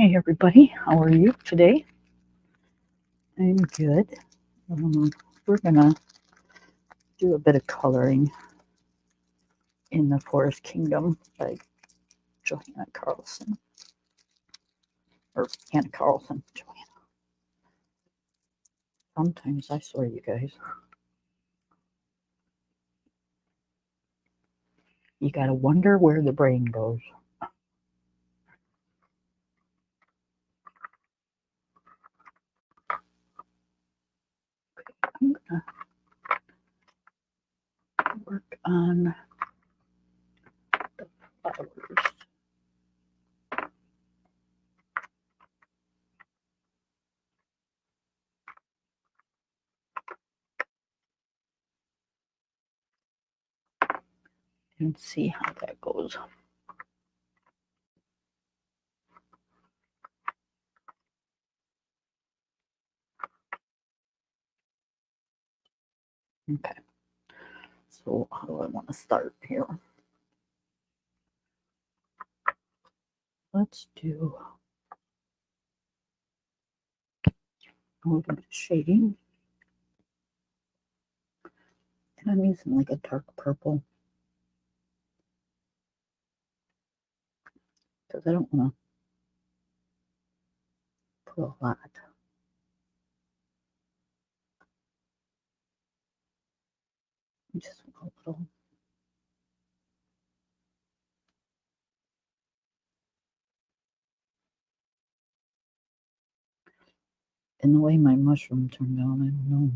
Hey everybody, how are you today? I'm good. We're gonna do a bit of coloring in the Forest Kingdom by Johanna Carlson, or Anna Carlson. Johanna. Sometimes I swear, you guys, you gotta wonder where the brain goes. I'm gonna work on the flowers. And see how that goes. Okay, so how do I want to start here? Let's do a little bit of shading. And I'm using like a dark purple because I don't want to put a lot. Just a little. And the way my mushroom turned out, I don't know.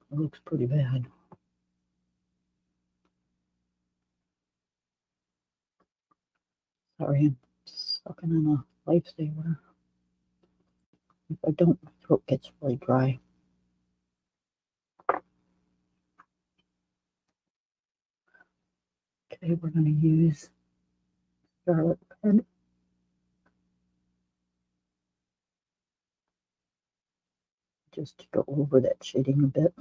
It looks pretty bad. Sorry, I'm sucking on a lifesaver. If I don't, my throat gets really dry. Okay, we're going to use Scarlet Red. Just to go over that shading a bit.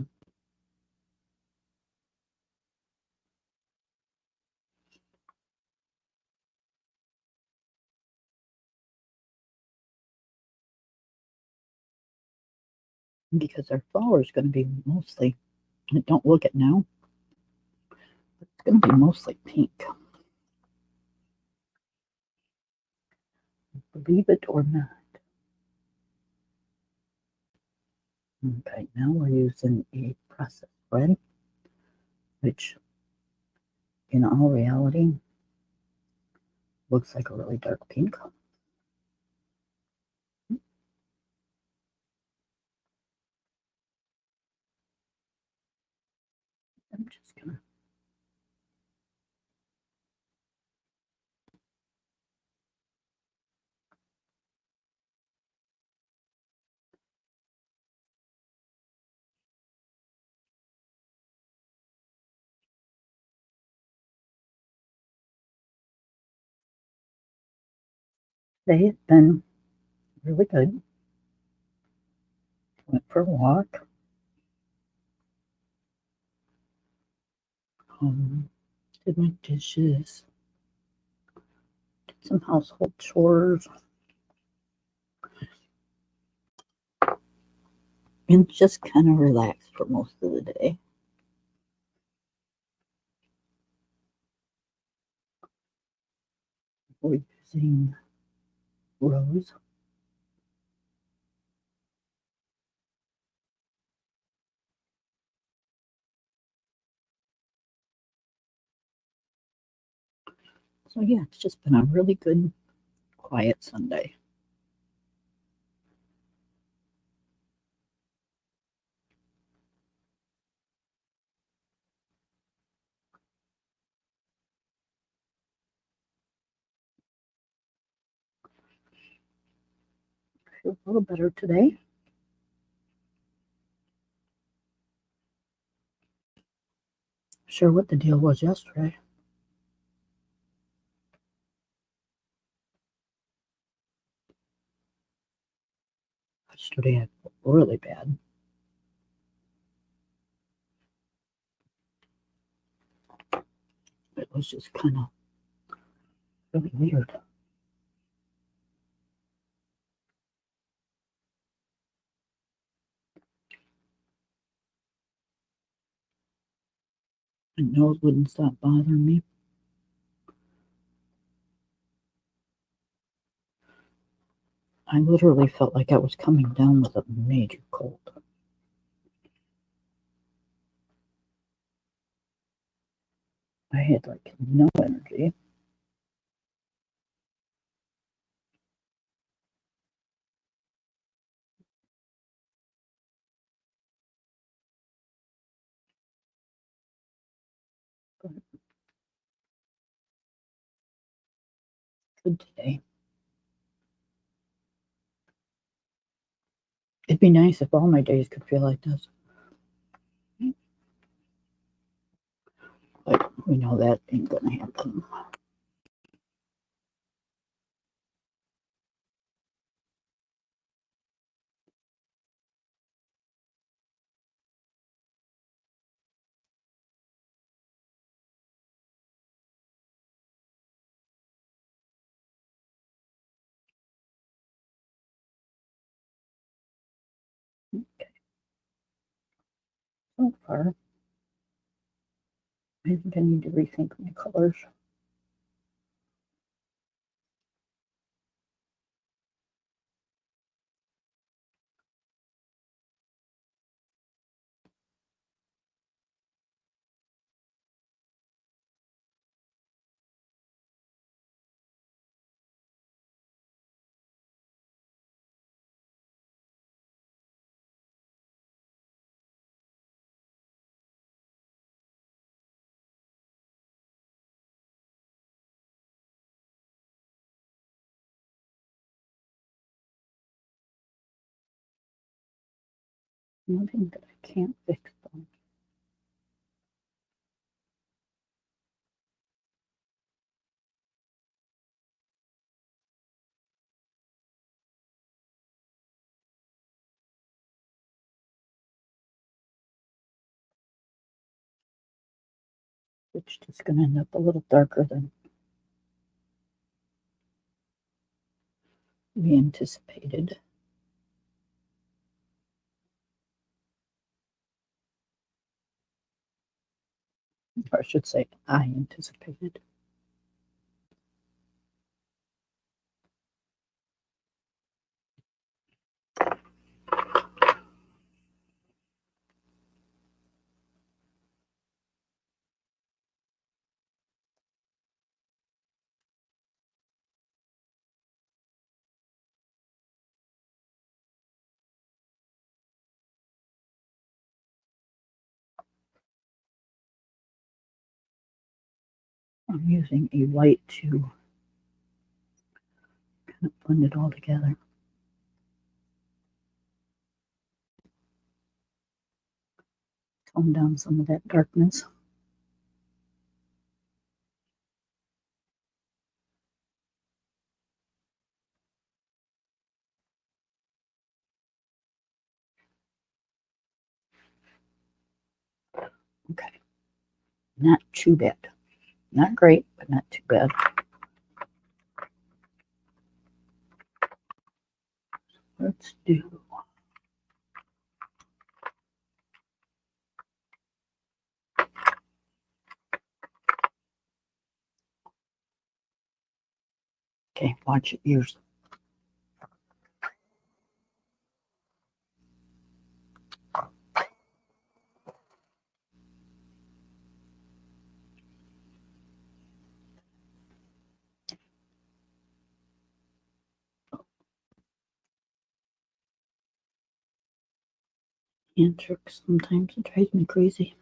Because our flower is going to be mostly, don't look at now, it's going to be mostly pink. Believe it or not. Okay, now we're using a processed red, which in all reality looks like a really dark pink. I'm just gonna say it's been really good. Went for a walk. Did my dishes. Did some household chores. And just kind of relaxed for most of the day. We're using rose. So yeah, it's just been a really good, quiet Sunday. I feel a little better today. Sure what the deal was yesterday. Yesterday I felt really bad. was just kind of really weird. My nose wouldn't stop bothering me. I literally felt like I was coming down with a major cold. I had like no energy. But good today. It'd be nice if all my days could feel like this. But we know that ain't gonna happen. Okay. So far, I think I need to rethink my colors. Nothing that I can't fix though. It's just gonna end up a little darker than we anticipated. Or I should say I anticipated. I'm using a white to kind of blend it all together. Tone down some of that darkness. Okay. Not too bad. Not great, but not too bad. Let's do okay, watch your ears. Hand tricks sometimes it drives me crazy.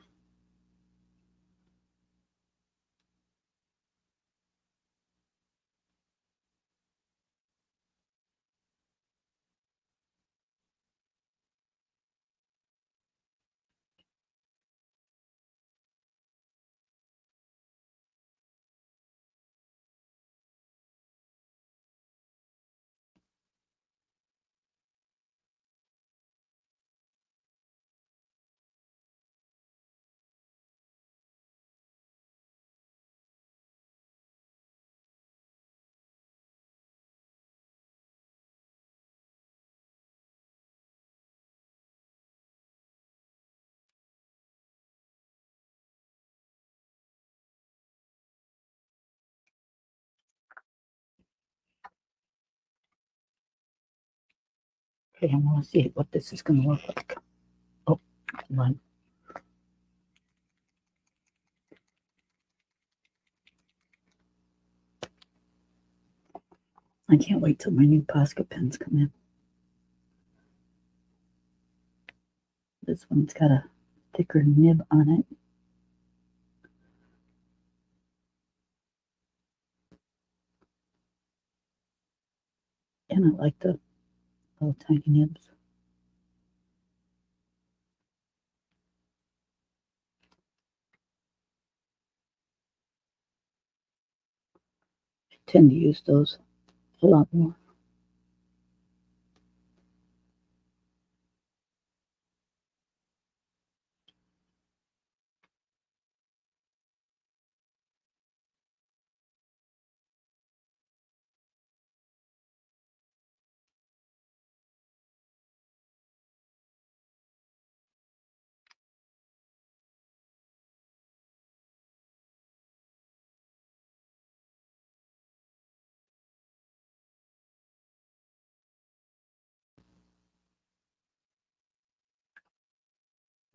Okay, I want to see what this is going to look like. Oh, hold on. I can't wait till my new Posca pens come in. This one's got a thicker nib on it. And I like the little tiny nibs. I tend to use those a lot more.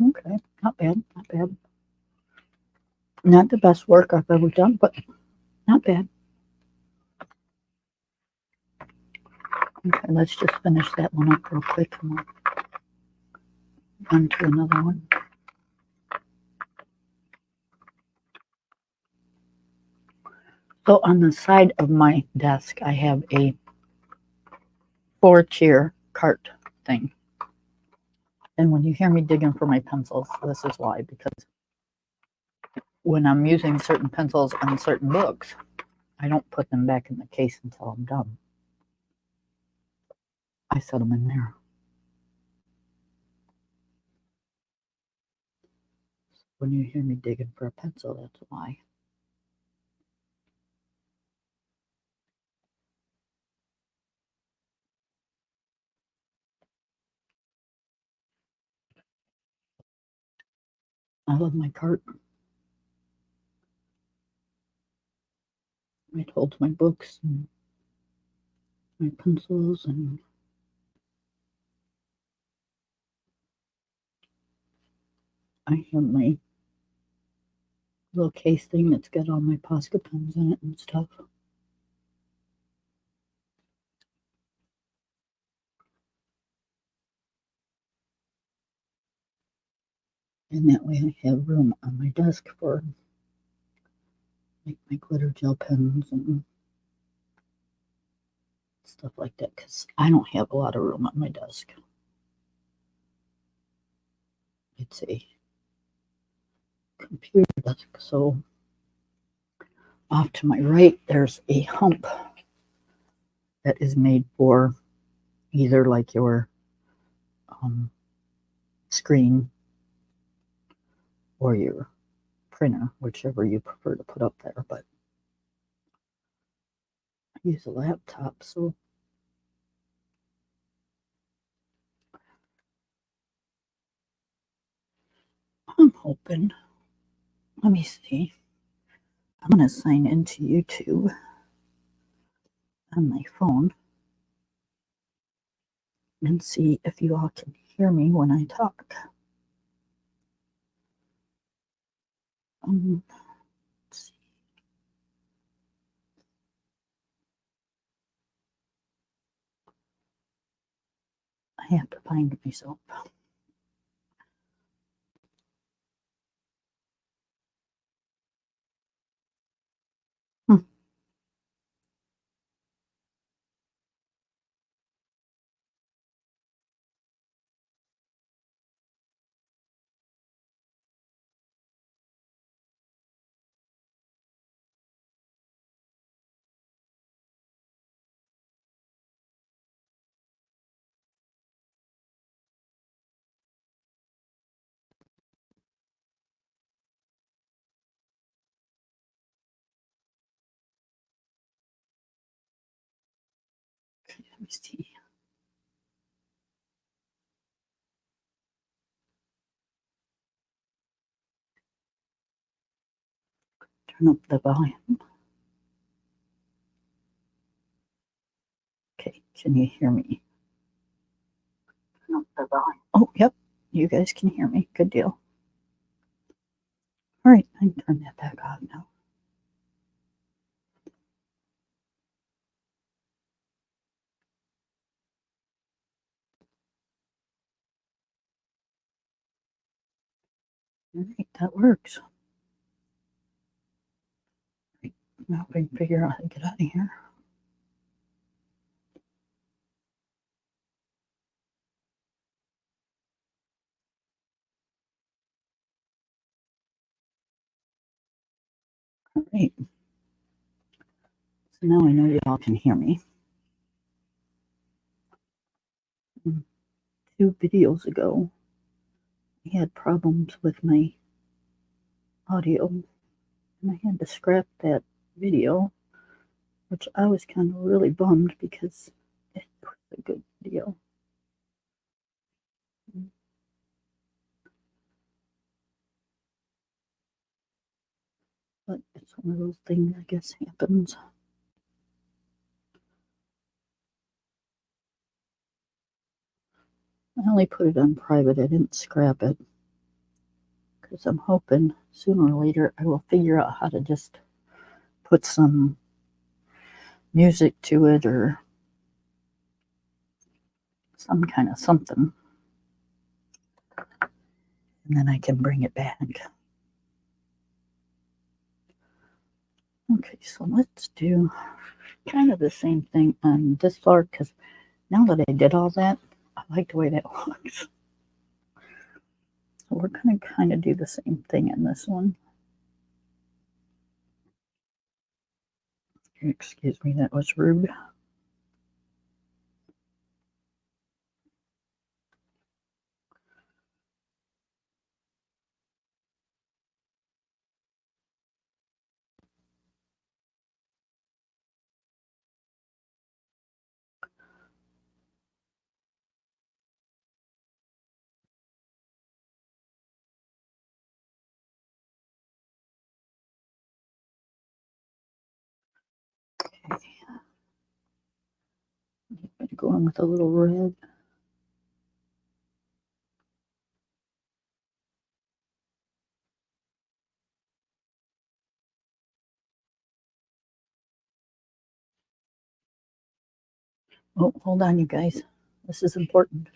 Okay, not bad, not bad. Not the best work I've ever done, but not bad. Okay, let's just finish that one up real quick and we'll on to another one. So on the side of my desk, I have a 4-tier cart thing. And when you hear me digging for my pencils, this is why, because when I'm using certain pencils on certain books, I don't put them back in the case until I'm done. I set them in there. When you hear me digging for a pencil, that's why. I love my cart. It holds my books and my pencils, and I have my little case thing that's got all my Posca pens in it and stuff. And that way I have room on my desk for like my glitter gel pens and stuff like that, because I don't have a lot of room on my desk. It's a computer desk, so off to my right there's a hump that is made for either like your screen or your printer, whichever you prefer to put up there. But I use a laptop, so I'm hoping. Let me see. I'm going to sign into YouTube on my phone and see if you all can hear me when I talk. Let's see. I have to find myself. Let me see. Turn up the volume. Okay, can you hear me? Oh, yep. You guys can hear me. Good deal. All right, I can turn that back off now. All right, that works. Right, now we can figure out how to get out of here. All right. So now I know y'all can hear me. 2 videos ago, I had problems with my audio, and I had to scrap that video, which I was kind of really bummed because it was a good video. But it's one of those things, I guess, happens. I only put it on private, I didn't scrap it. Because I'm hoping sooner or later I will figure out how to just put some music to it or some kind of something. And then I can bring it back. Okay, so let's do kind of the same thing on this floor because now that I did all that, I like the way that looks. So we're going to kind of do the same thing in this one. Excuse me, that was rude. Okay. I'm going to go in with a little red. Oh, hold on, you guys. This is important.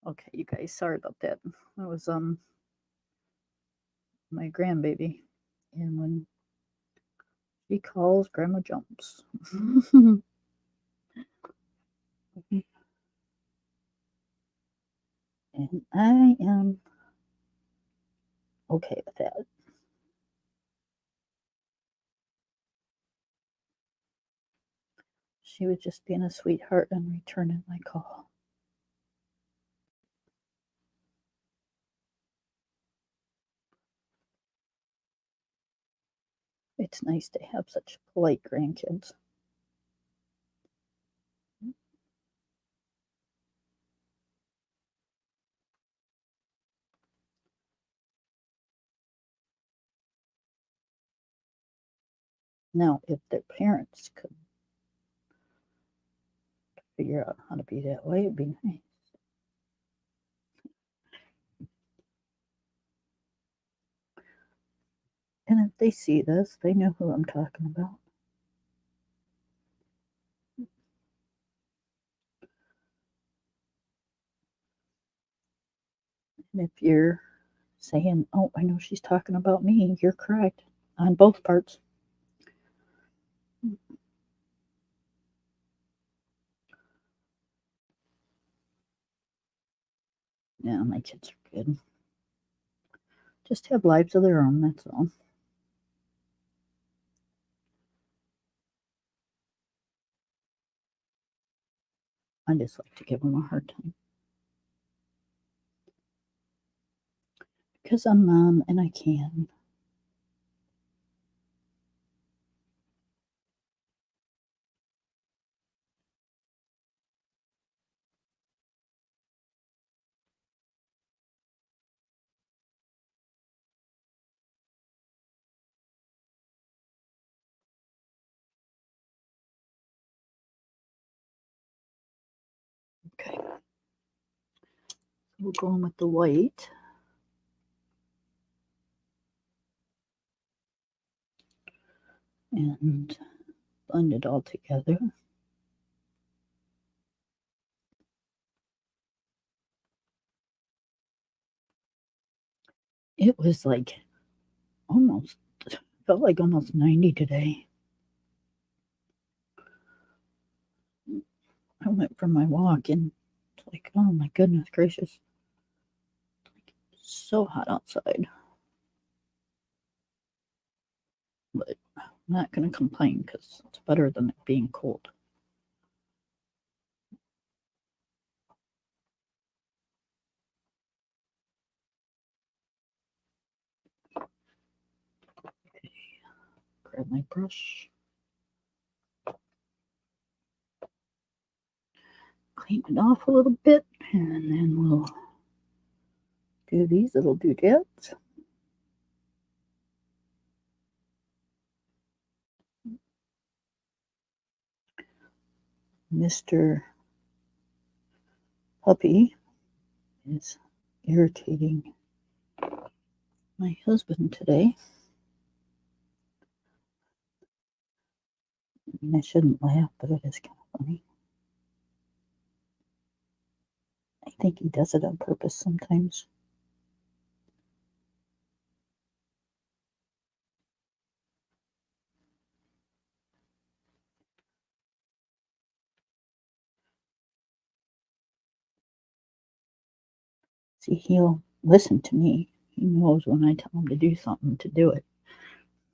Okay, you guys, sorry about that. That was my grandbaby, and when she calls, Grandma jumps. And I am okay with that. She was just being a sweetheart and returning my call. It's nice to have such polite grandkids. Now, if their parents could figure out how to be that way, it'd be nice. And if they see this, they know who I'm talking about. And if you're saying, oh, I know she's talking about me, you're correct on both parts. Yeah, my kids are good. Just have lives of their own, that's all. I just like to give them a hard time. Because I'm mom and I can. Okay. We'll go in with the white. And blend it all together. It was like almost, felt like almost 90 today. I went for my walk and it's like, oh my goodness gracious. It's so hot outside. But I'm not going to complain because it's better than it being cold. Okay, grab my brush. Clean it off a little bit and then we'll do these little doodads. Mr. Puppy is irritating my husband today. I mean, I shouldn't laugh, but it is kind of funny. I think he does it on purpose sometimes. See, he'll listen to me. He knows when I tell him to do something to do it.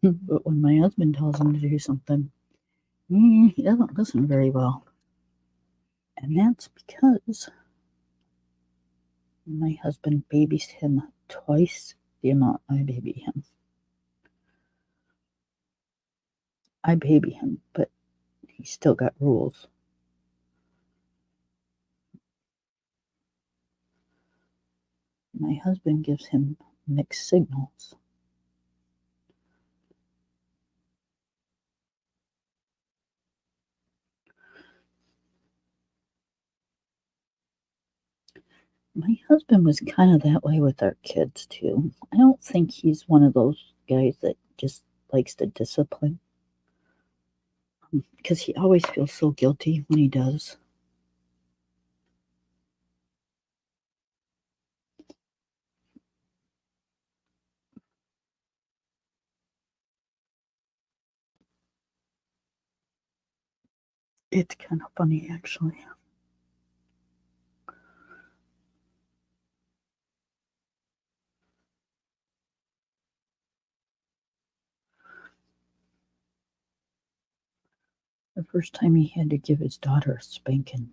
But when my husband tells him to do something, he doesn't listen very well. And that's because my husband babies him twice the amount I baby him. I baby him, but he's still got rules. My husband gives him mixed signals. My husband was kind of that way with our kids, too. I don't think he's one of those guys that just likes to discipline because he always feels so guilty when he does. It's kind of funny, actually. The first time he had to give his daughter a spanking,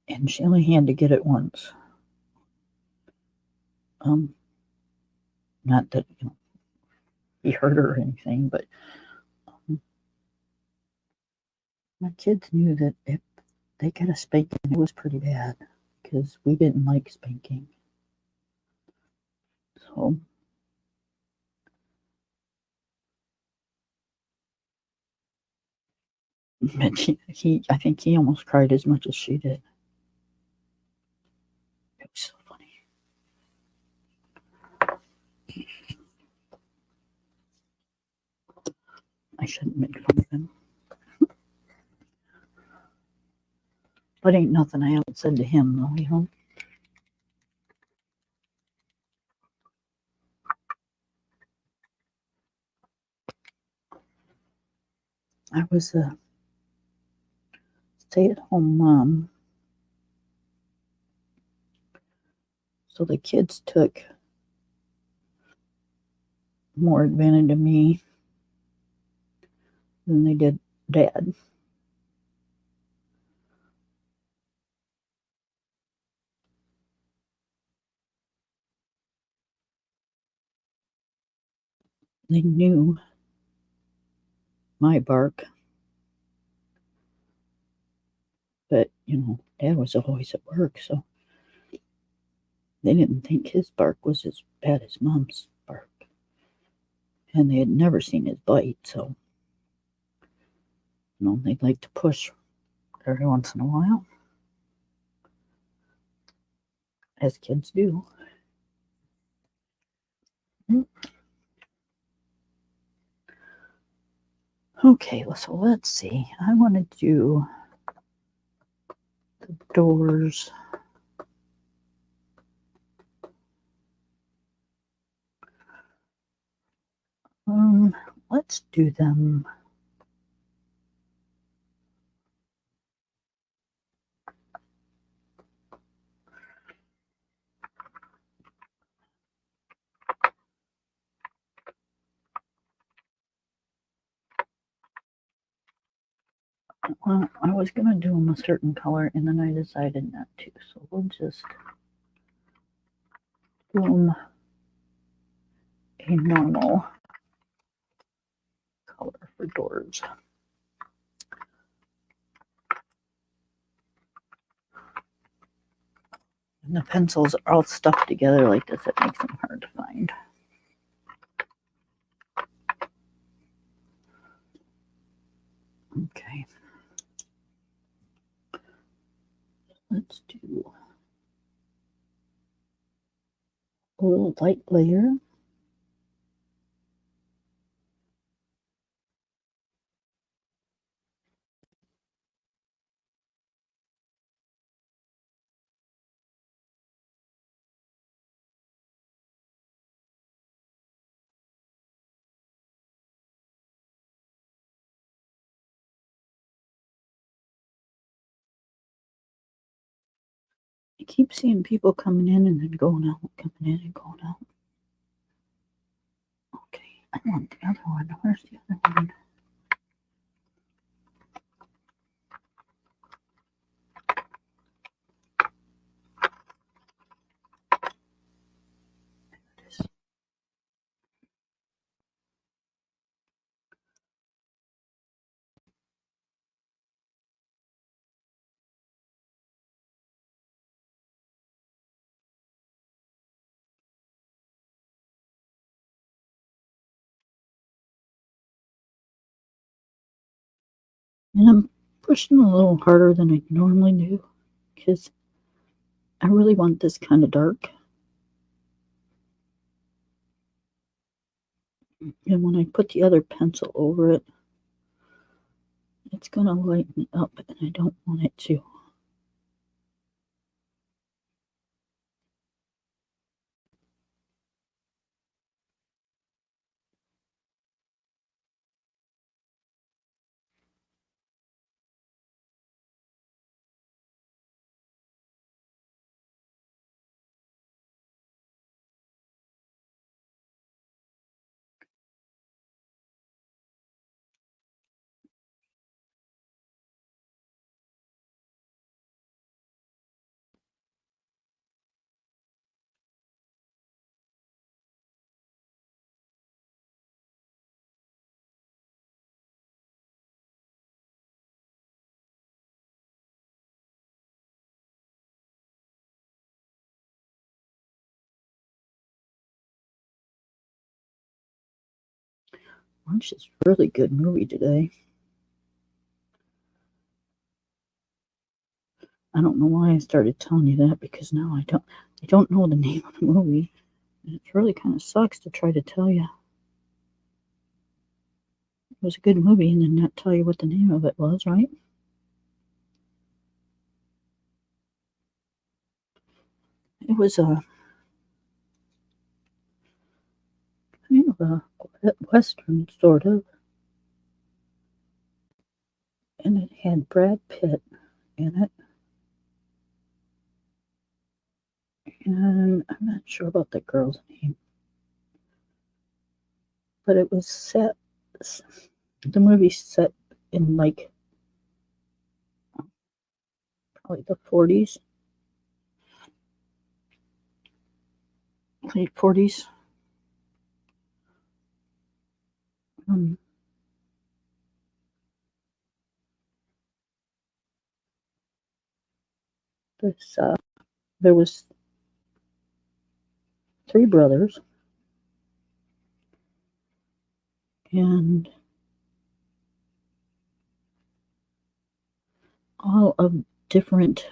and she only had to get it once. Not that he hurt her or anything, but my kids knew that if they got a spanking, it was pretty bad because we didn't like spanking. So but I think he almost cried as much as she did. It was so funny. I shouldn't make fun of him. But ain't nothing I haven't said to him, though. I was a stay-at-home mom, so the kids took more advantage of me than they did Dad. They knew my bark, but Dad was always at work, so they didn't think his bark was as bad as Mom's bark. And they had never seen his bite, so they'd like to push every once in a while, as kids do. Okay, so let's see. I want to do the doors. Let's do them. Well, I was going to do them a certain color, and then I decided not to. So we'll just do them a normal color for doors. And the pencils are all stuffed together like this. It makes them hard to find. Okay. Let's do a little light layer. I keep seeing people coming in and then going out, coming in and going out. Okay, I want the other one. Where's the other one? And I'm pushing a little harder than I normally do because I really want this kind of dark. And when I put the other pencil over it, it's going to lighten it up, and I don't want it to. watched this really good movie today. I don't know why I started telling you that, because now I don't know the name of the movie. And it really kind of sucks to try to tell you. It was a good movie and then not tell you what the name of it was, right? It was a kind of a Western, sort of. And it had Brad Pitt in it. And I'm not sure about the girl's name. But it was set, the movie set in like probably the 40s, late 40s. There was 3 brothers, and all of different.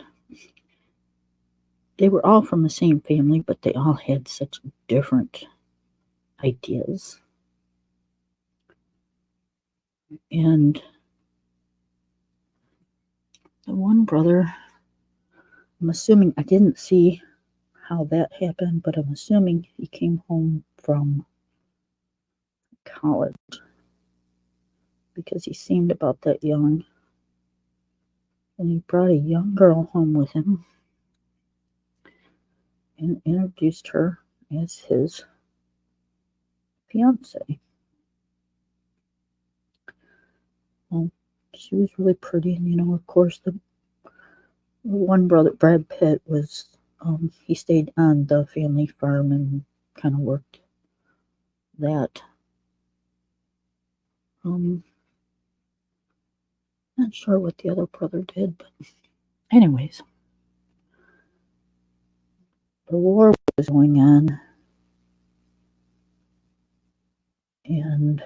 They were all from the same family, but they all had such different ideas. And the one brother, I'm assuming, I didn't see how that happened, but I'm assuming he came home from college because he seemed about that young. And he brought a young girl home with him and introduced her as his fiance. Well, she was really pretty, and of course, the one brother, Brad Pitt, was he stayed on the family farm and kind of worked that. Not sure what the other brother did, but anyways, the war was going on, and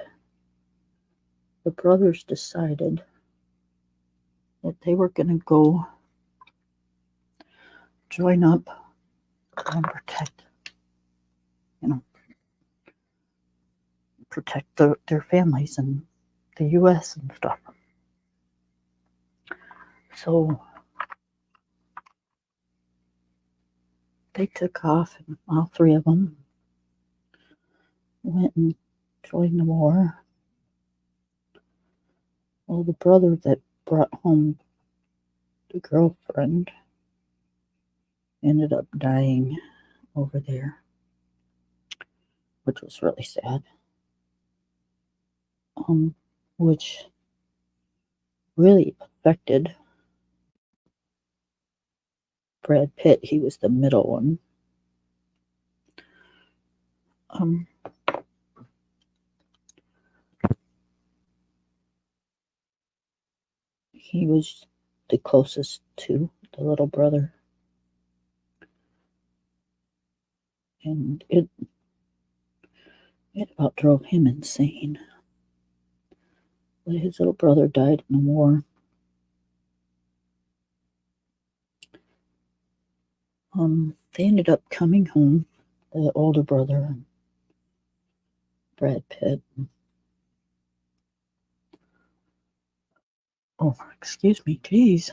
the brothers decided that they were going to go join up and protect their families and the U.S. and stuff. So they took off, and all 3 of them went and joined the war. Well, the brother that brought home the girlfriend ended up dying over there, which was really sad. Which really affected Brad Pitt. He was the middle one. He was the closest to the little brother. And it about drove him insane. But his little brother died in the war. They ended up coming home, the older brother and Brad Pitt. Oh, excuse me, geez.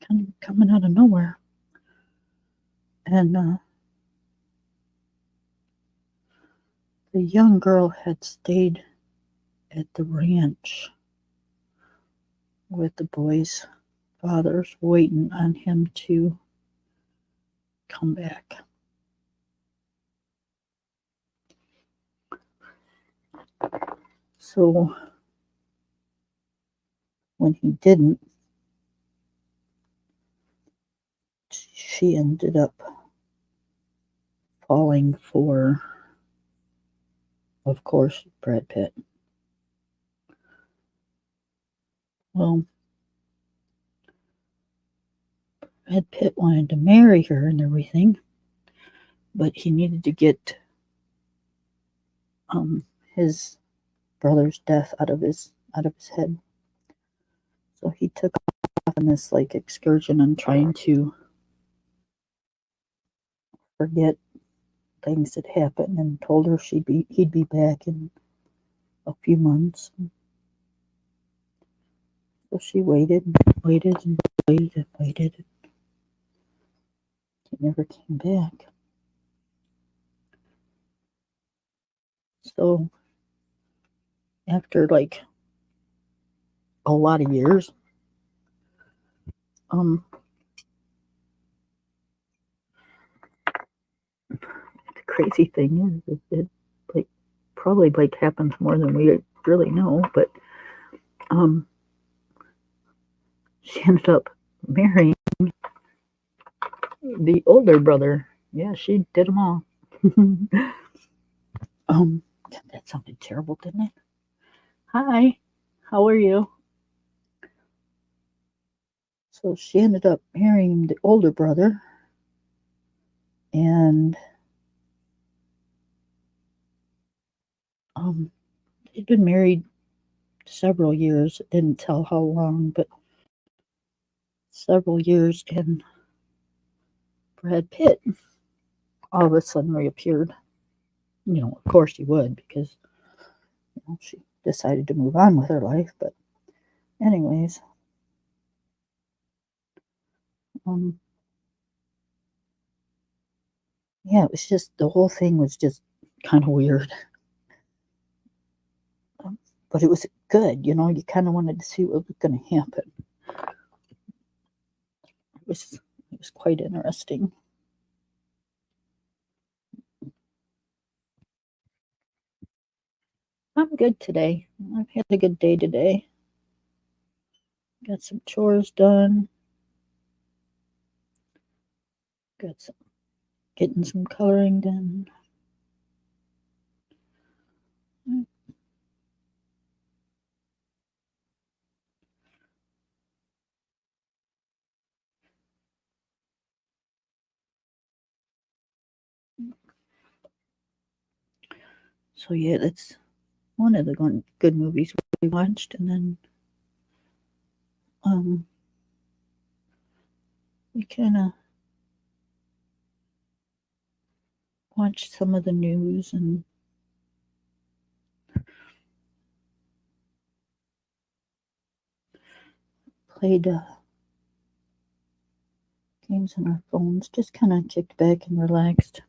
Kind of coming out of nowhere. And the young girl had stayed at the ranch with the boys' fathers, waiting on him to come back. So when he didn't, she ended up falling for, of course, Brad Pitt. Well, Brad Pitt wanted to marry her and everything, but he needed to get his brother's death out of his head. So he took off on this like excursion on trying to forget things that happened, and told her he'd be back in a few months. So she waited and waited and waited and waited. He never came back. So after like a lot of years, the crazy thing is it like probably like happens more than we really know, but she ended up marrying the older brother. Yeah, she did them all. That sounded terrible, didn't it? Hi, how are you? So she ended up marrying the older brother, and they'd been married several years. It didn't tell how long, but several years. And Brad Pitt all of a sudden reappeared. You know, of course he would, because she decided to move on with her life. But anyways, yeah, it was just, the whole thing was just kind of weird. But it was good, you kind of wanted to see what was going to happen. It was quite interesting. I'm good today. I've had a good day today. Got some chores done. Getting some coloring done. So yeah, that's one of the good movies we watched, and then we kind of watched some of the news and played games on our phones. Just kind of kicked back and relaxed.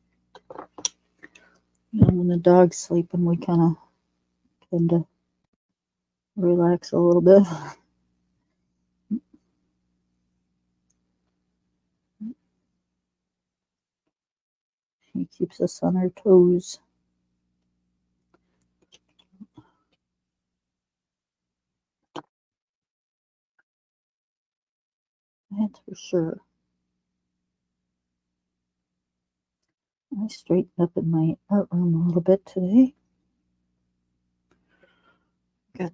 When the dog's sleeping, we kind of tend to relax a little bit. He keeps us on our toes. That's for sure. I straightened up in my art room a little bit today. Got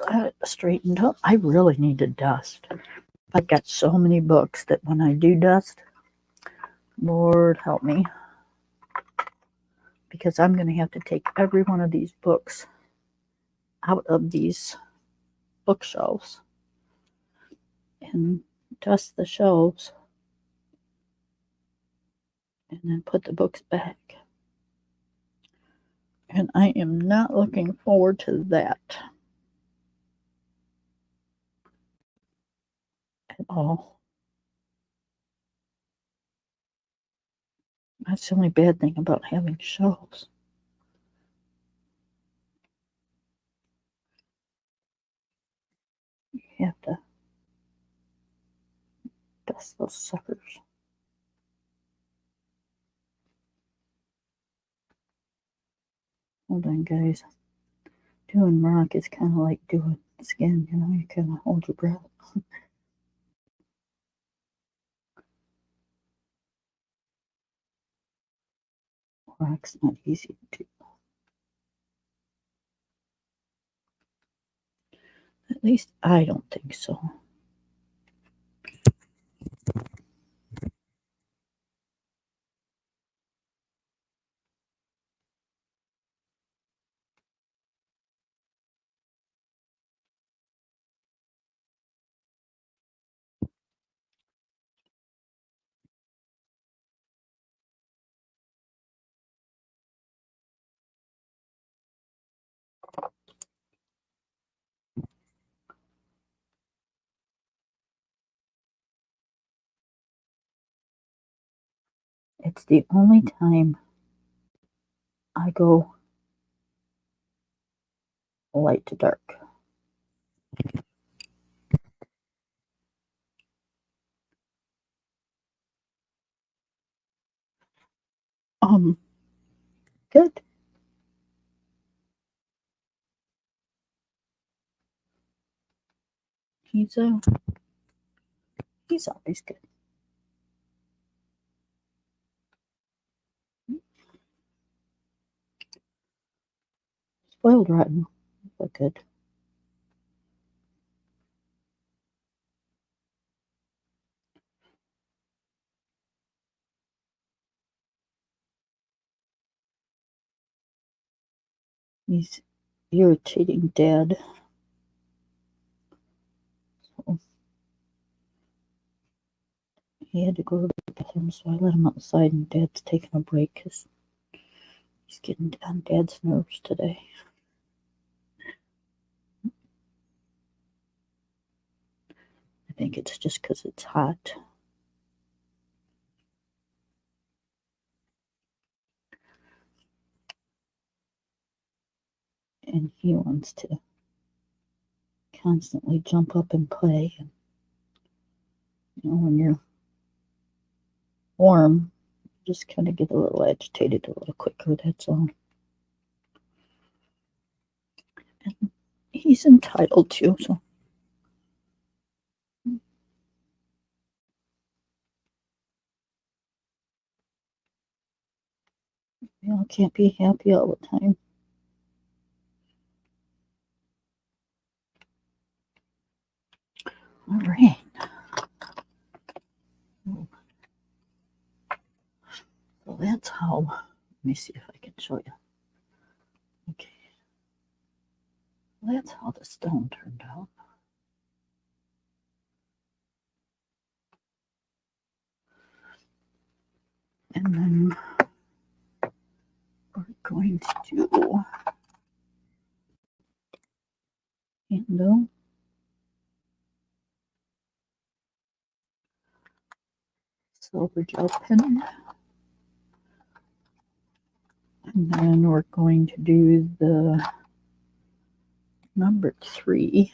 that straightened up. I really need to dust. I've got so many books that when I do dust, Lord help me, because I'm going to have to take every one of these books out of these bookshelves and dust the shelves and then put the books back. And I am not looking forward to that at all. That's the only bad thing about having shelves. You have to dust those suckers. Hold on, guys. Doing rock is kind of like doing skin, you kind of hold your breath. Rock's not easy to do. At least I don't think so. It's the only time I go light to dark. Good. He's always good. Spoiled rotten, but good. He's irritating Dad. So he had to go to the bathroom, so I let him outside, and Dad's taking a break because he's getting on Dad's nerves today. I think it's just because it's hot. And he wants to constantly jump up and play. And, when you're warm, you just kind of get a little agitated a little quicker, that's all. And he's entitled to, so. Can't be happy all the time. All right. So that's how, let me see if I can show you. Okay. Well, that's how the stone turned out. And then we're going to do handle, silver gel pen, and then we're going to do the number 3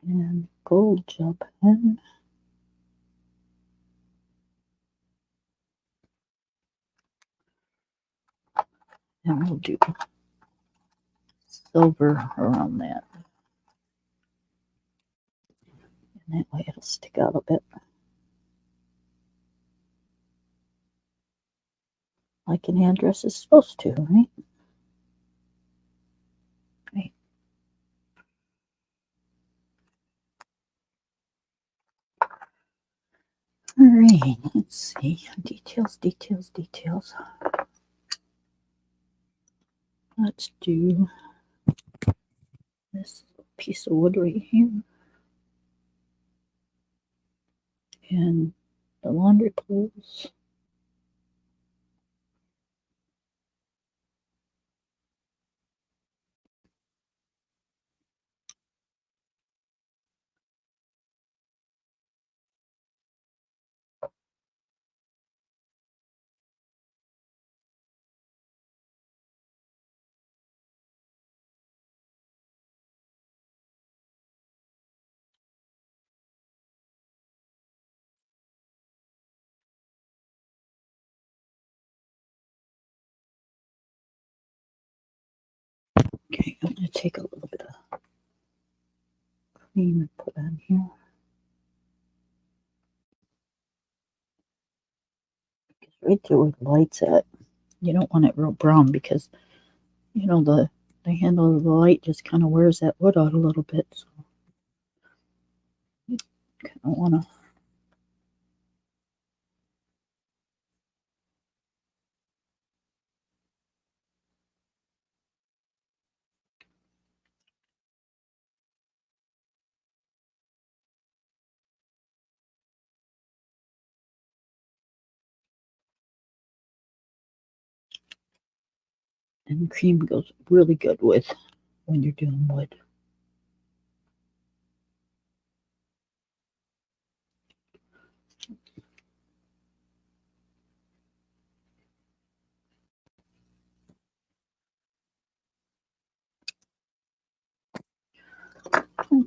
and gold gel pen. And we'll do silver around that. And that way it'll stick out a bit. Like an address is supposed to, right? Right. All right, let's see. Details. Let's do this piece of wood right here. And the laundry clothes. Okay, I'm going to take a little bit of cream and put on here. Right there where the light's at. You don't want it real brown because, the handle of the light just kind of wears that wood out a little bit. So you kind of want to. And cream goes really good with when you're doing wood.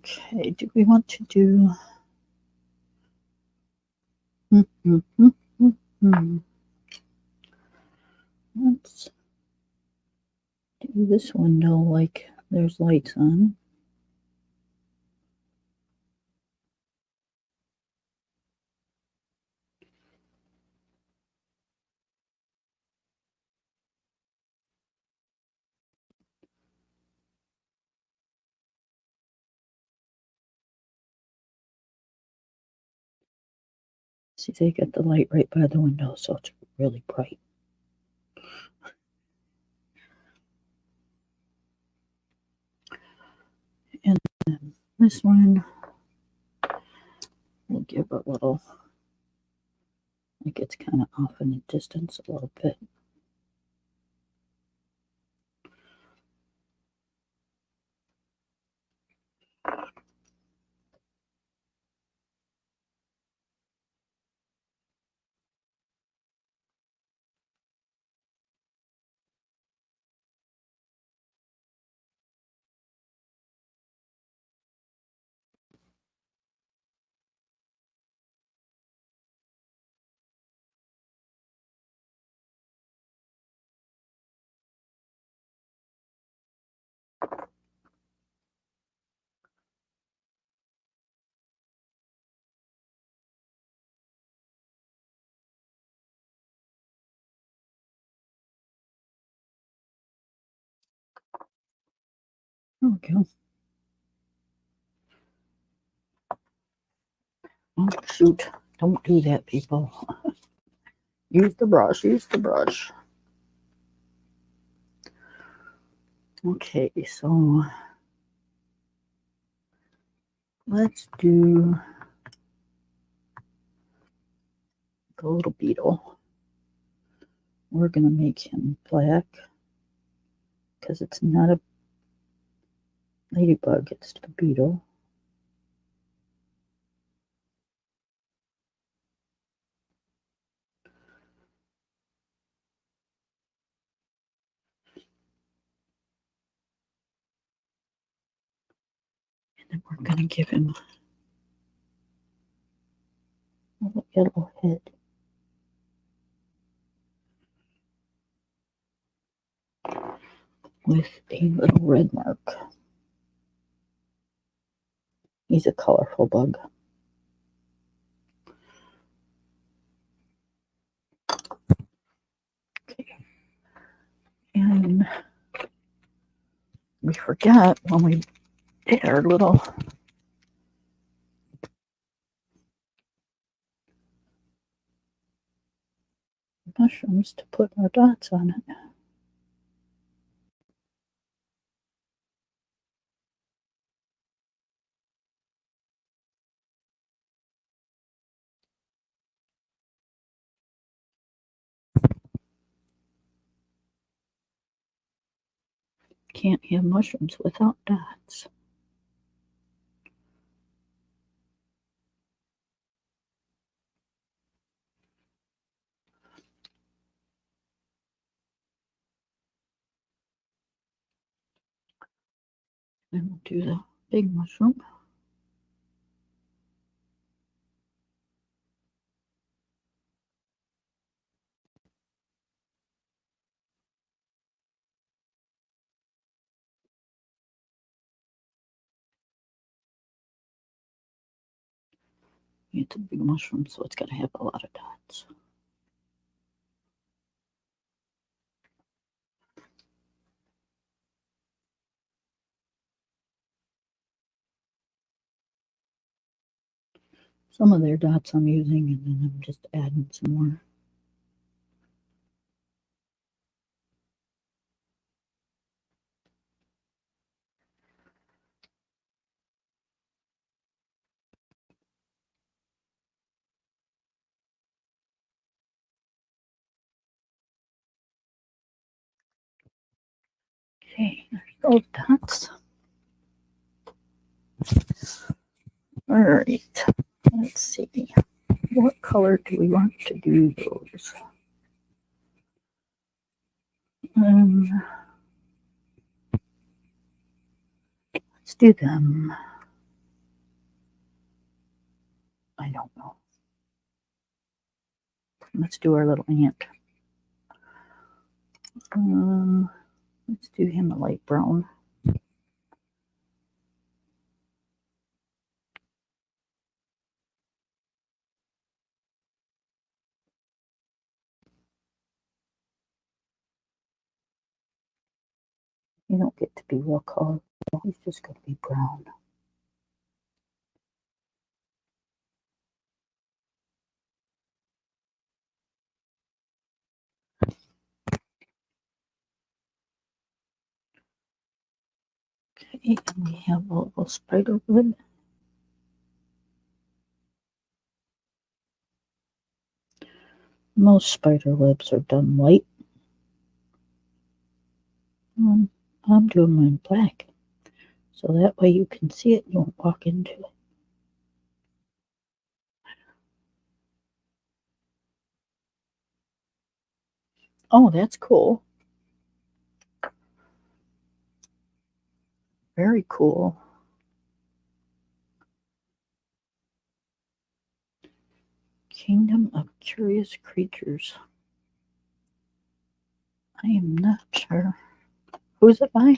Okay, do we want to do... Let's do this window like there's lights on. See, they got the light right by the window, so it's really bright. And then this one, we'll give a little, like it's kind of off in the distance a little bit. There we go. Oh, shoot. Don't do that, people. Use the brush, use the brush. Okay, so let's do the little beetle. We're going to make him black because it's not a ladybug, it's the beetle. And then we're going to give him a little yellow head. With a little red mark. He's a colorful bug. Okay. And we forgot when we did our little mushrooms to put our dots on it. Can't have mushrooms without dots. Then we'll do the big mushroom. It's a big mushroom, so it's got to have a lot of dots. Some of their dots I'm using, and then I'm just adding some more. Okay, there's those dots. All right, let's see. What color do we want to do those? Let's do them I don't know. Let's do our little ant. Let's do him a light brown. You don't get to be real colorful. He's just going to be brown. Okay, and we have a little spider web. Most spider webs are done white. I'm doing mine black. So that way you can see it, you won't walk into it. Oh, that's cool. Very cool. Kingdom of Curious Creatures. I am not sure. Who's it by?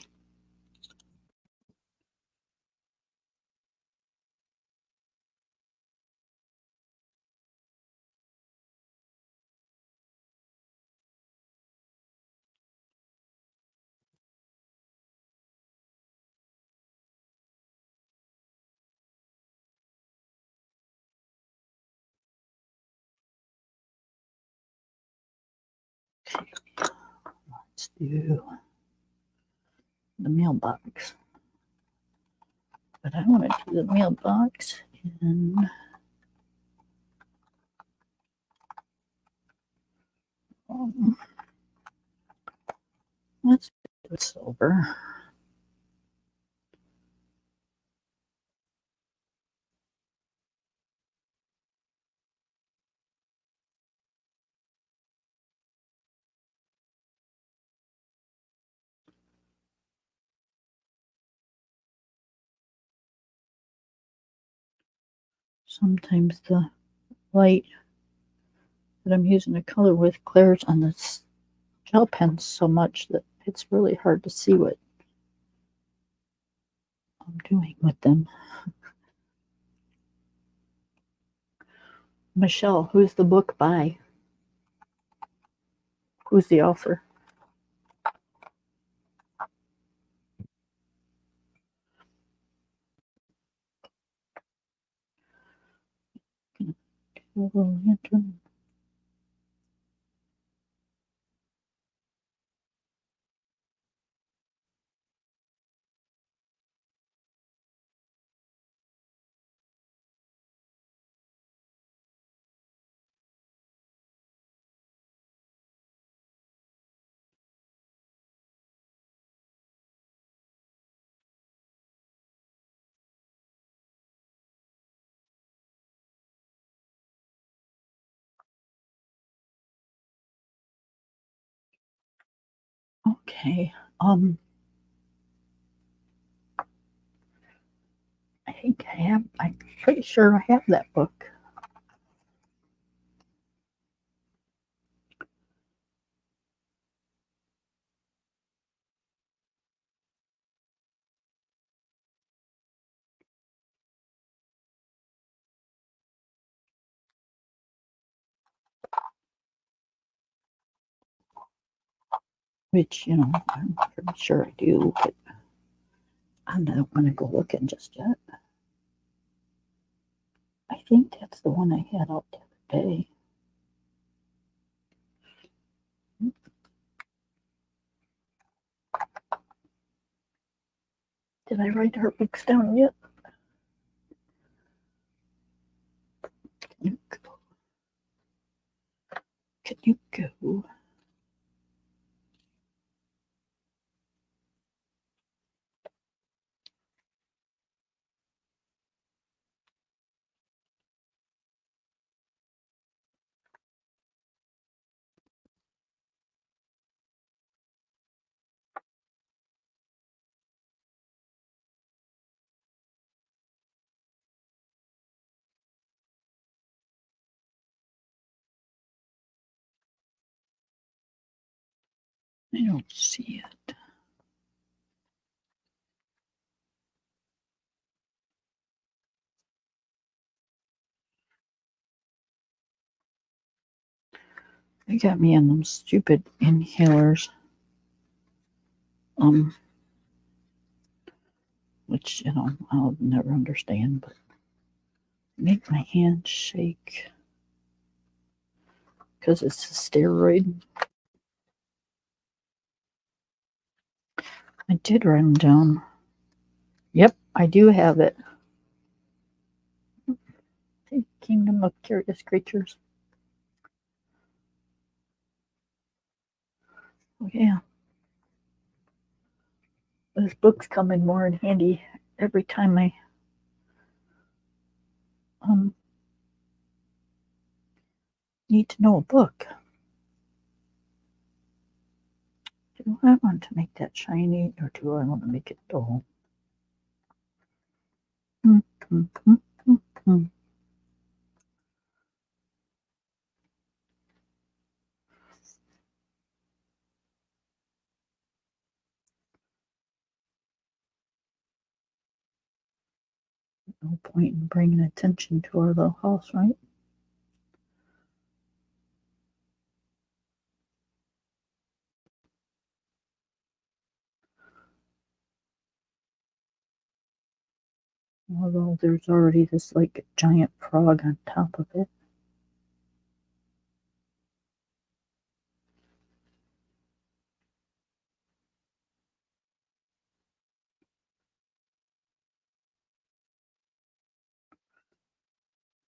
Let's do the mailbox. But I want to do the mailbox in let's do silver. Sometimes the light that I'm using to color with glares on this gel pen so much that it's really hard to see what I'm doing with them. Michelle, who's the book by? Who's the author? Lantern. Okay. I think I have. I'm pretty sure I have that book. Which, I'm pretty sure I do, but I don't want to go looking just yet. I think that's the one I had out the other day. Did I write her books down yet? Can you go? I don't see it. They got me on them stupid inhalers. Which, I'll never understand, but make my hand shake because it's a steroid. I did write them down. Yep, I do have it. Kingdom of Curious Creatures. Oh, yeah. Those books come in more in handy every time I need to know a book. Do I want to make that shiny or do I want to make it dull? No point in bringing attention to our little house, right? Although there's already this like giant frog on top of it.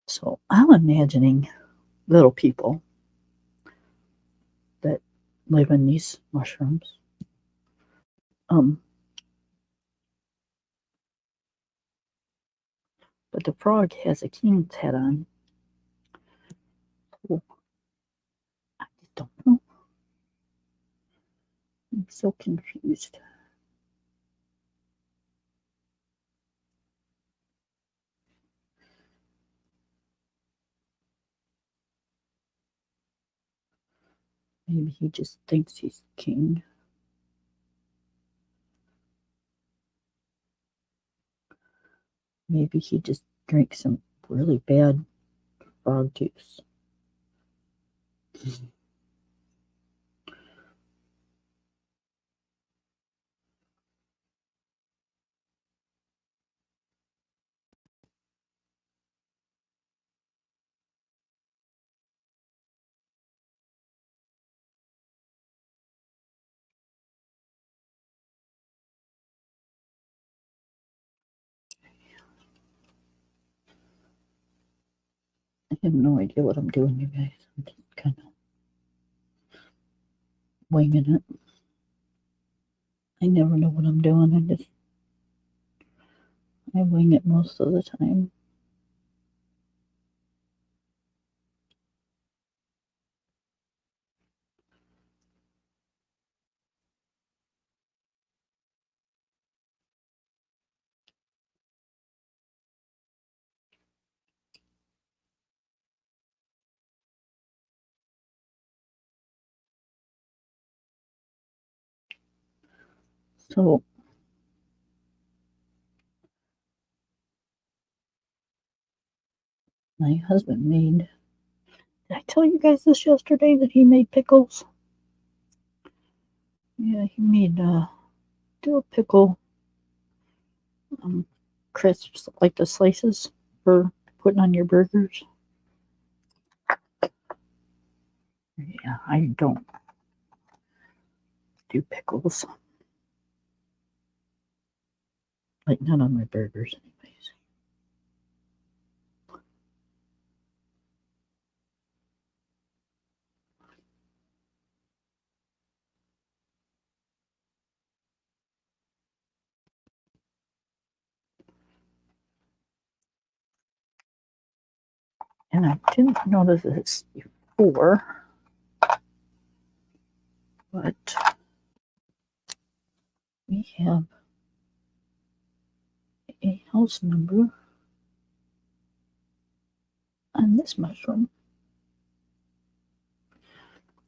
So I'm imagining little people that live in these mushrooms. But the frog has a king's head on. Oh, I just don't know. I'm so confused. Maybe he just thinks he's king. Maybe he just drinks some really bad frog juice. I have no idea what I'm doing, you guys. I'm just kind of winging it. I never know what I'm doing. I wing it most of the time. So my husband made. Did I tell you guys this yesterday that he made pickles? Yeah, he made dill pickle crisps, like the slices for putting on your burgers. Yeah, I don't do pickles. Like, not on my burgers, anyways. And I didn't notice this before, but we have a house number on this mushroom,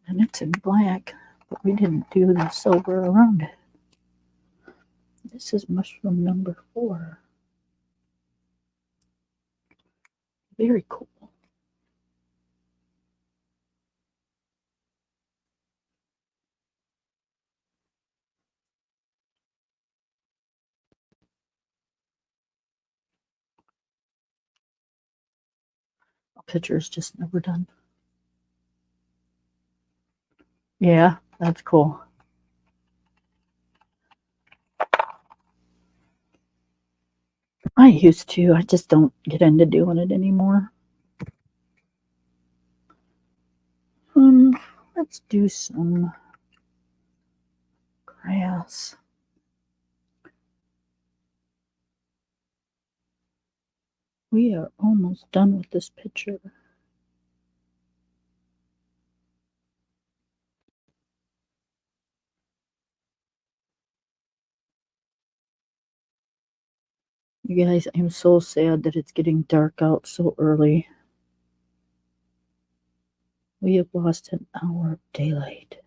and it's in black. But we didn't do the silver around it. This is mushroom number 4. Very cool. A picture's just never done. Yeah, that's cool. I used to. I just don't get into doing it anymore. Let's do some grass. We are almost done with this picture. You guys, I'm so sad that it's getting dark out so early. We have lost an hour of daylight.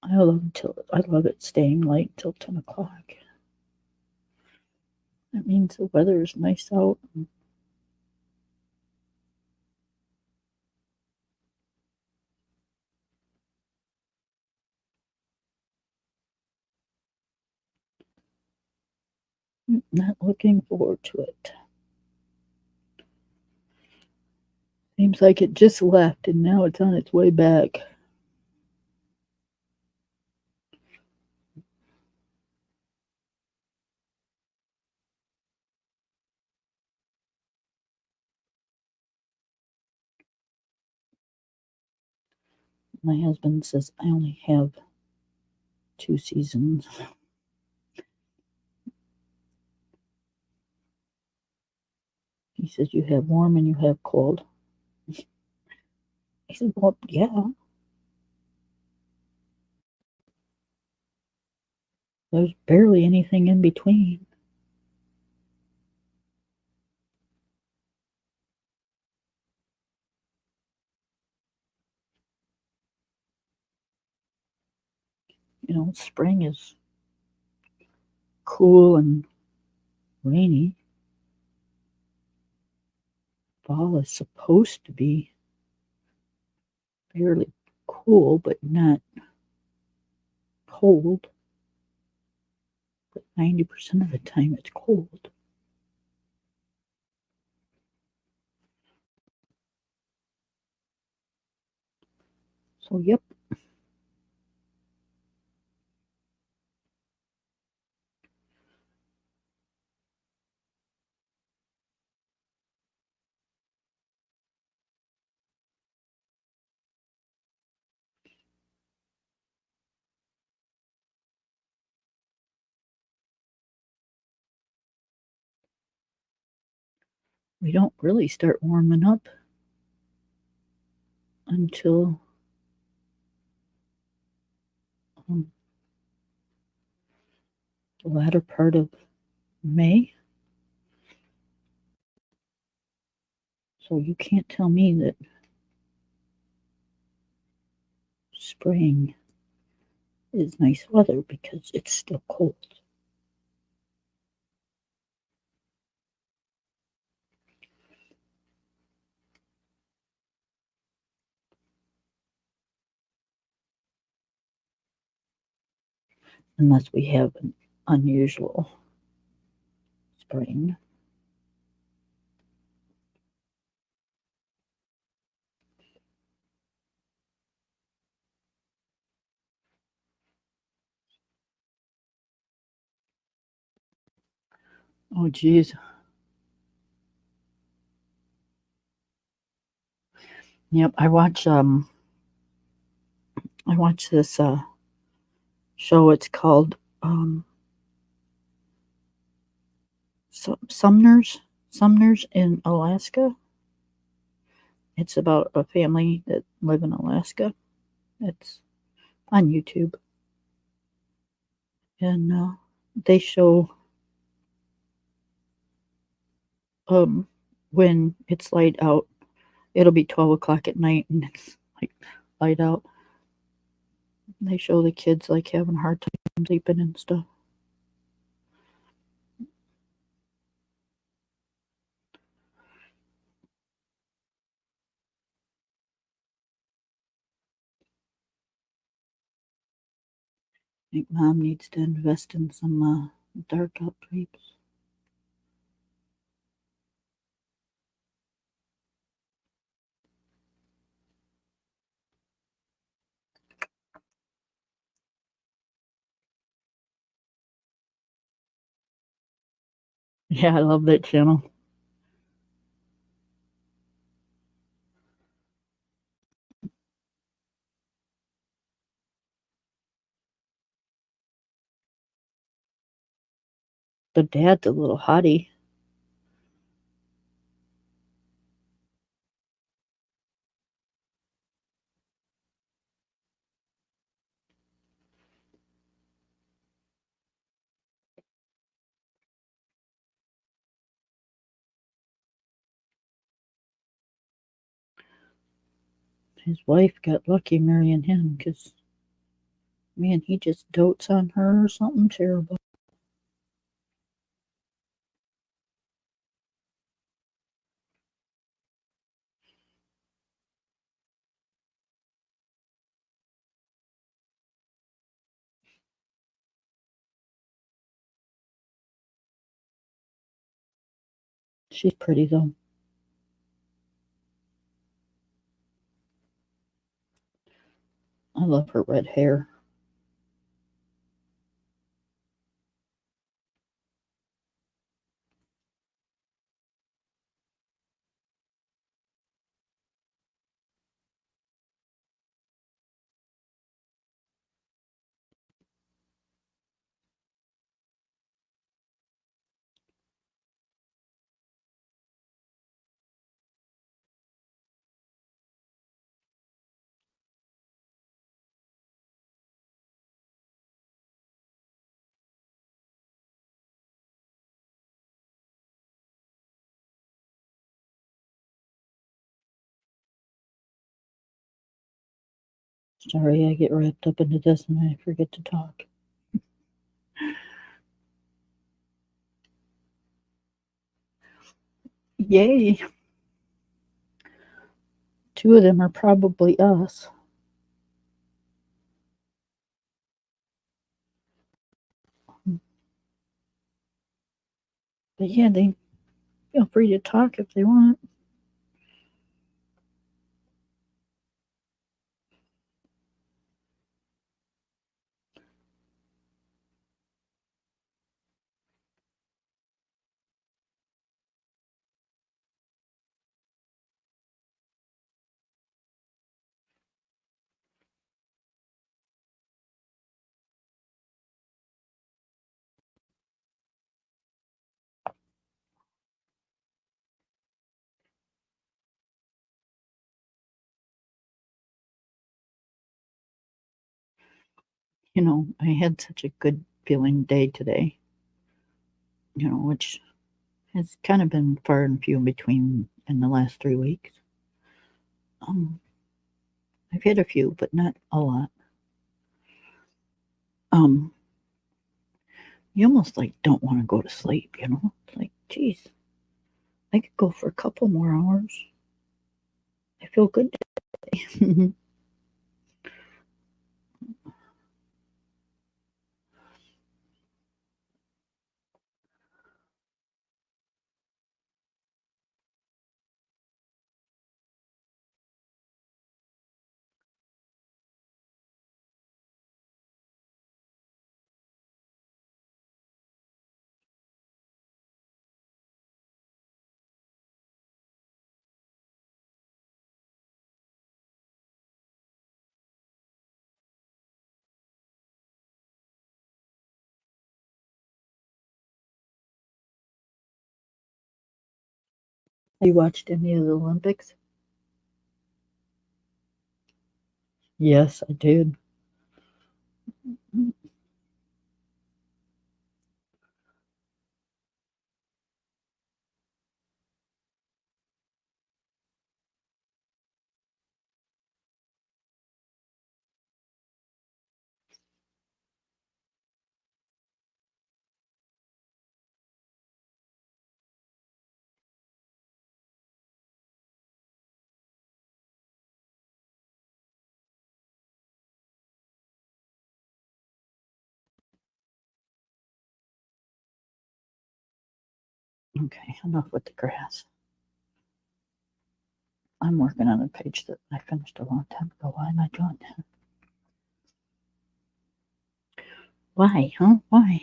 I love it staying light till 10 o'clock. That means the weather is nice out. Not looking forward to it. Seems like it just left and now it's on its way back. My husband says I only have 2 seasons. He says you have warm and you have cold. I said, well, yeah. There's barely anything in between. Spring is cool and rainy. Fall is supposed to be fairly cool, but not cold. But 90% of the time it's cold. So, yep. We don't really start warming up until the latter part of May. So you can't tell me that spring is nice weather because it's still cold. Unless we have an unusual spring. Oh, geez. Yep, I watch this show. It's called Sumner's in Alaska. It's about a family that live in Alaska. It's on YouTube, and they show when it's light out, it'll be 12 o'clock at night and it's like light out. They show the kids like having a hard time sleeping and stuff. I think mom needs to invest in some dark out drapes. Yeah, I love that channel. The dad's a little hottie. His wife got lucky marrying him because, man, he just dotes on her or something terrible. She's pretty though. I love her red hair. Sorry, I get wrapped up into this and I forget to talk. Yay! Two of them are probably us. But yeah, they feel free to talk if they want. You know, I had such a good feeling day today, which has kind of been far and few in between in the last 3 weeks. Um, I've had a few, but not a lot. Um, you almost like don't want to go to sleep. It's like, geez, I could go for a couple more hours. I feel good today. You watched any of the Olympics? Yes, I did. Okay, enough with the grass. I'm working on a page that I finished a long time ago. Why am I doing that? Why, huh? Why?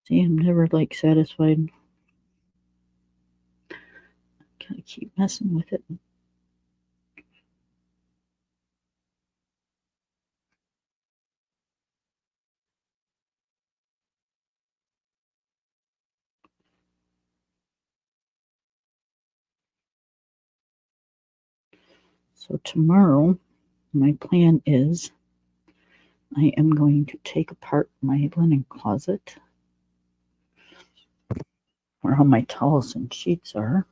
See, I'm never like satisfied. Gotta keep messing with it. So tomorrow, my plan is I am going to take apart my linen closet where all my towels and sheets are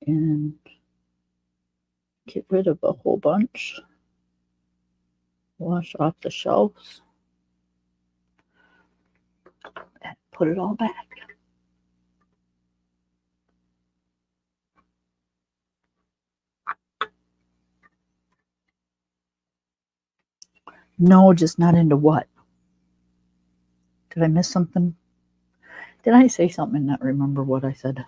and get rid of a whole bunch, wash off the shelves, and put it all back. No, just not into what? Did I miss something? Did I say something and not remember what I said?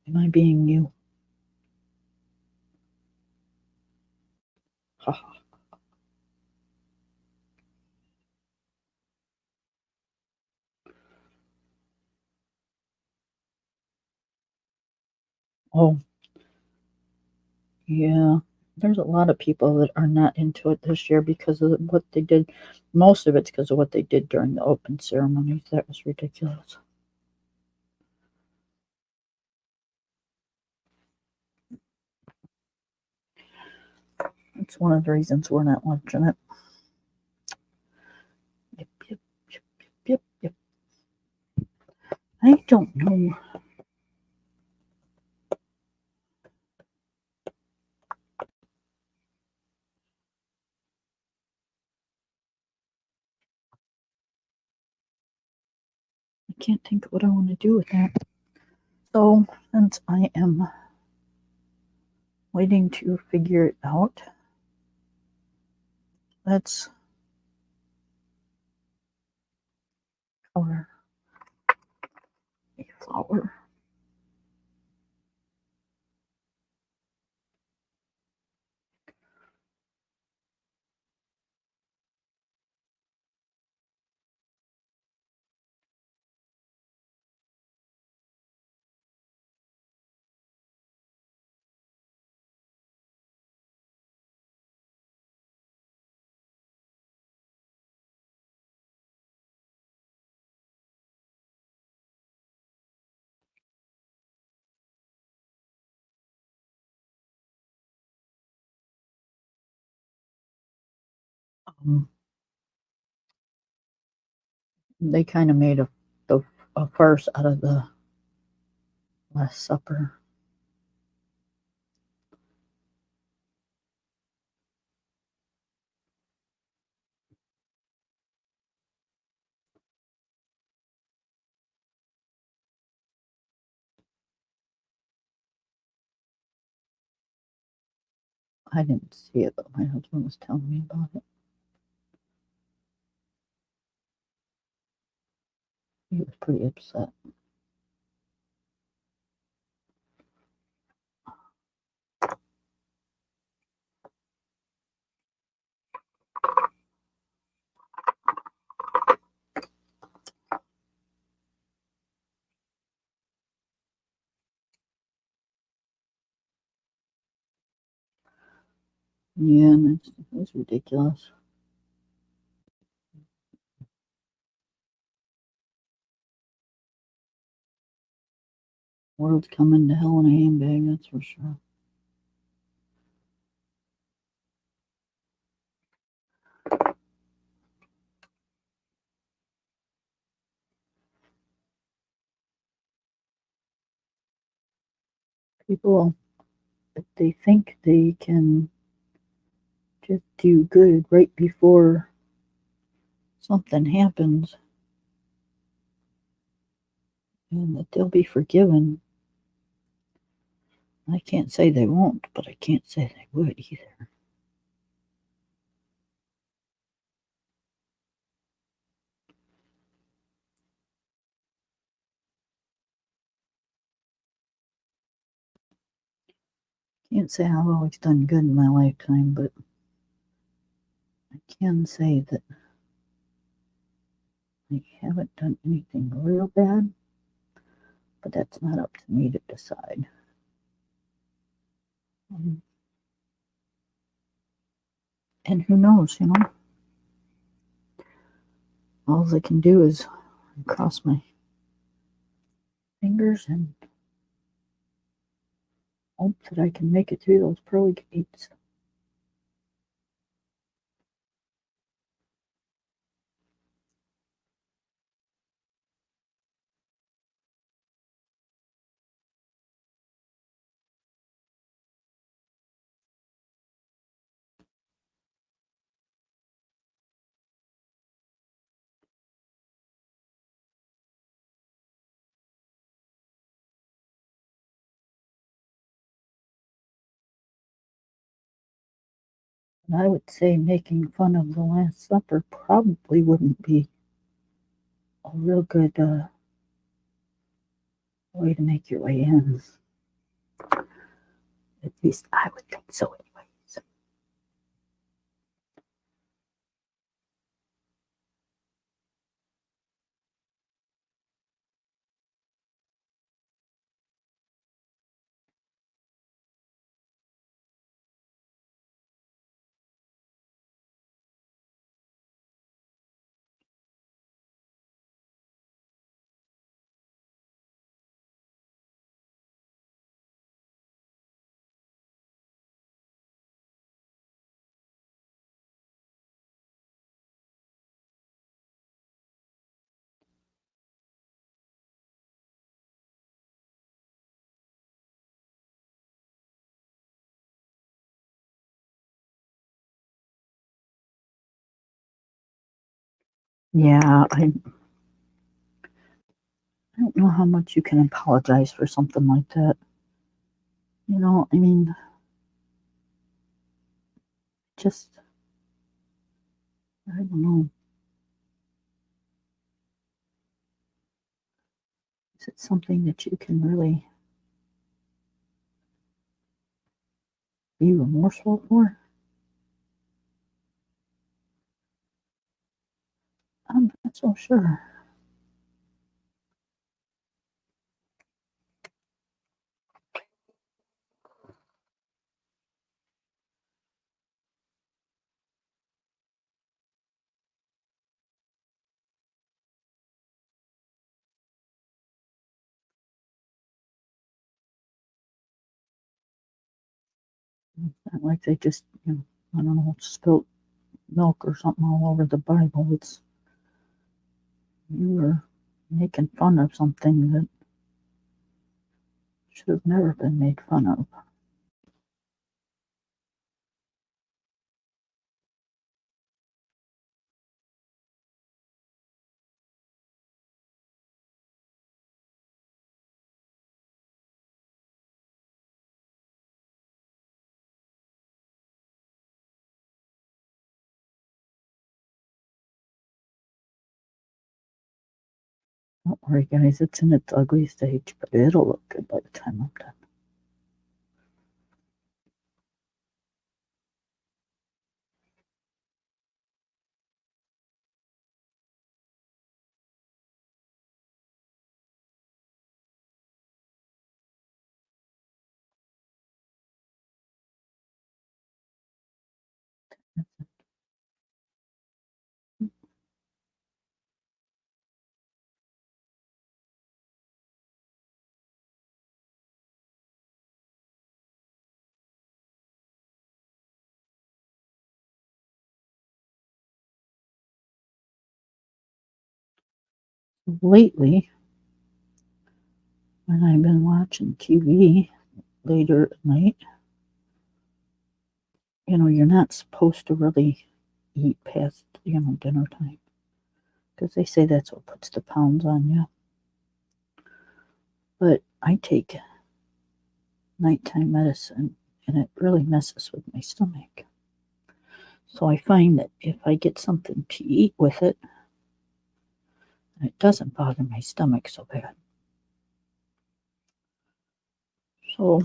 Am I being you? Ha ha. Oh, yeah. There's a lot of people that are not into it this year because of what they did. Most of it's because of what they did during the open ceremonies. That was ridiculous. That's one of the reasons we're not watching it. Yep, yep, yep, yep, yep. I don't know. I can't think of what I want to do with that. So, since I am waiting to figure it out, let's color a flower. Um, they kind of made a farce out of the Last Supper. I didn't see it, but my husband was telling me about it. He was pretty upset. Yeah, and it was ridiculous. World's coming to hell in a handbag, that's for sure. People, if they think they can just do good right before something happens and that they'll be forgiven, I can't say they won't, but I can't say they would either. Can't say I've always done good in my lifetime, but I can say that I haven't done anything real bad, but that's not up to me to decide. Um, and who knows, all I can do is cross my fingers and hope that I can make it through those pearly gates. And I would say making fun of the Last Supper probably wouldn't be a real good way to make your way in. At least I would think so, anyways. Yeah, I don't know how much you can apologize for something like that. I mean, just, I don't know. Is it something that you can really be remorseful for? I'm not so sure. It's not like they just, I don't know, spilt milk or something all over the Bible. It's you were making fun of something that should have never been made fun of. Don't worry, guys, it's in its ugly stage, but it'll look good by the time I'm done. Lately, when I've been watching TV, later at night. You know, you're not supposed to really eat past, dinner time. Because they say that's what puts the pounds on you. But I take nighttime medicine and it really messes with my stomach. So I find that if I get something to eat with it, it doesn't bother my stomach so bad. So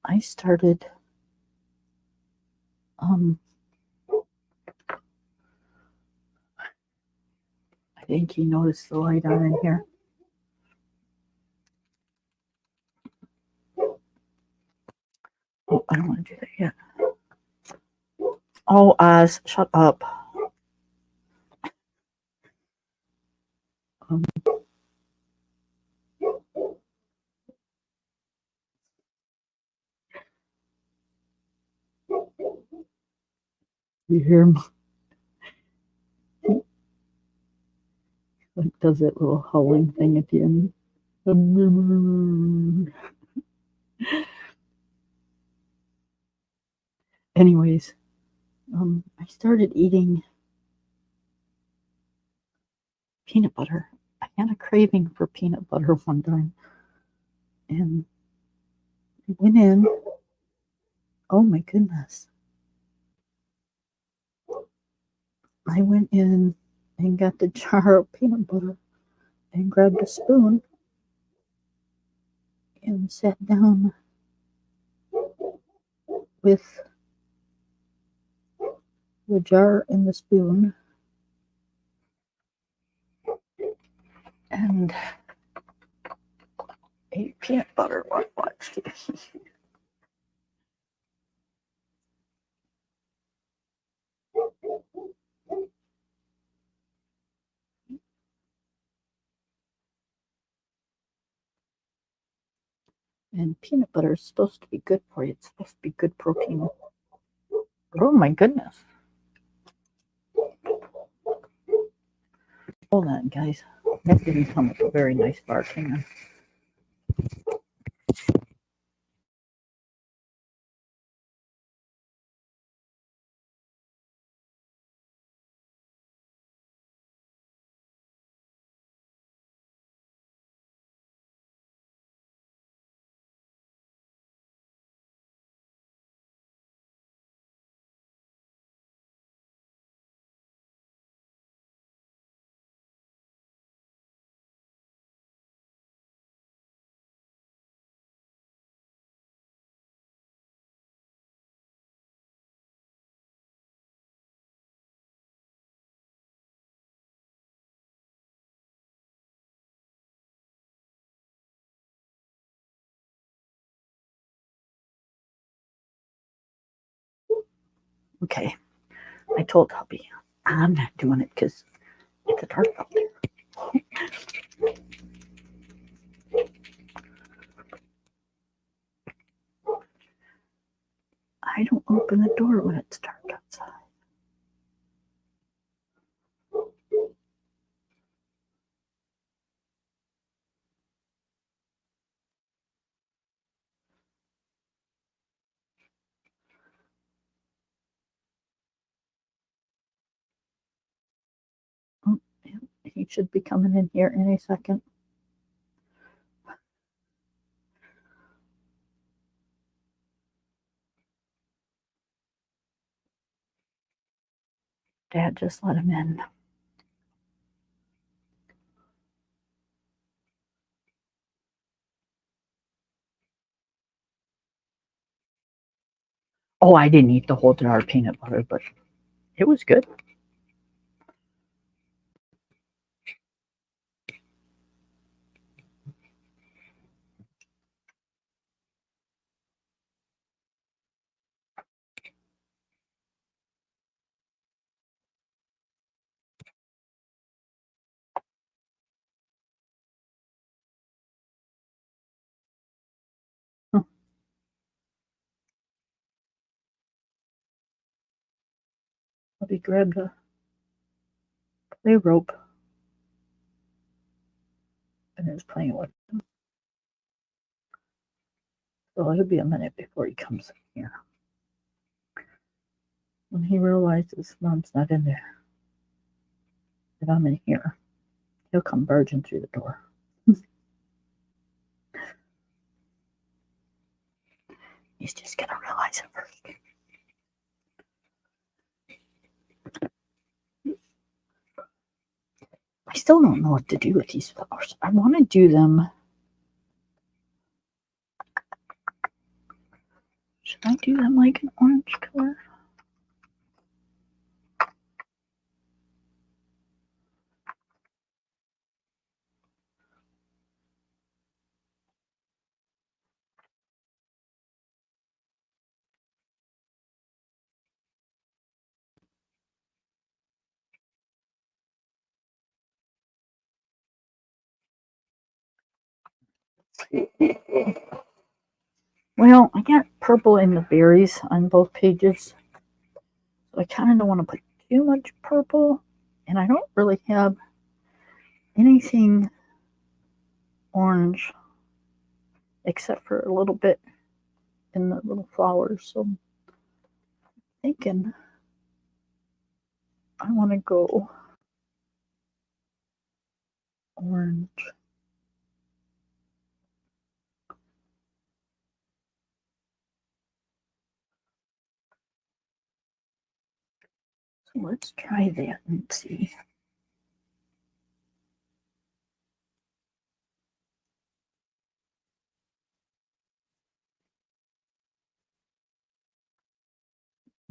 I started I think you noticed the light on in here. Oh, I don't want to do that yet. Oh, Oz, shut up. You hear him? Like does that little howling thing at the end. Anyways, I started eating peanut butter. I had a craving for peanut butter one time, and I went in. Oh my goodness! I went in and got the jar of peanut butter and grabbed a spoon and sat down with the jar and the spoon and ate peanut butter while I watched TV. And peanut butter is supposed to be good for you. It's supposed to be good protein. Oh my goodness. Hold on, guys. That didn't come with a very nice bark. Hang on. Okay. I told hubby I'm not doing it because it's dark out there. I don't open the door when it's dark outside. Oh, he should be coming in here any second. Dad just let him in. Oh, I didn't eat the whole jar of peanut butter, but it was good. Huh. Hubby grabbed a play rope and is playing with it. So it'll be a minute before he comes in here. When he realizes Mom's not in there, that I'm in here, he'll come barging through the door. He's just gonna realize it first. I still don't know what to do with these flowers. I want to do them. Should I do them like an orange color? Well, I got purple in the berries on both pages. So I kind of don't want to put too much purple. And I don't really have anything orange except for a little bit in the little flowers. So I'm thinking I want to go orange. So let's try that and see.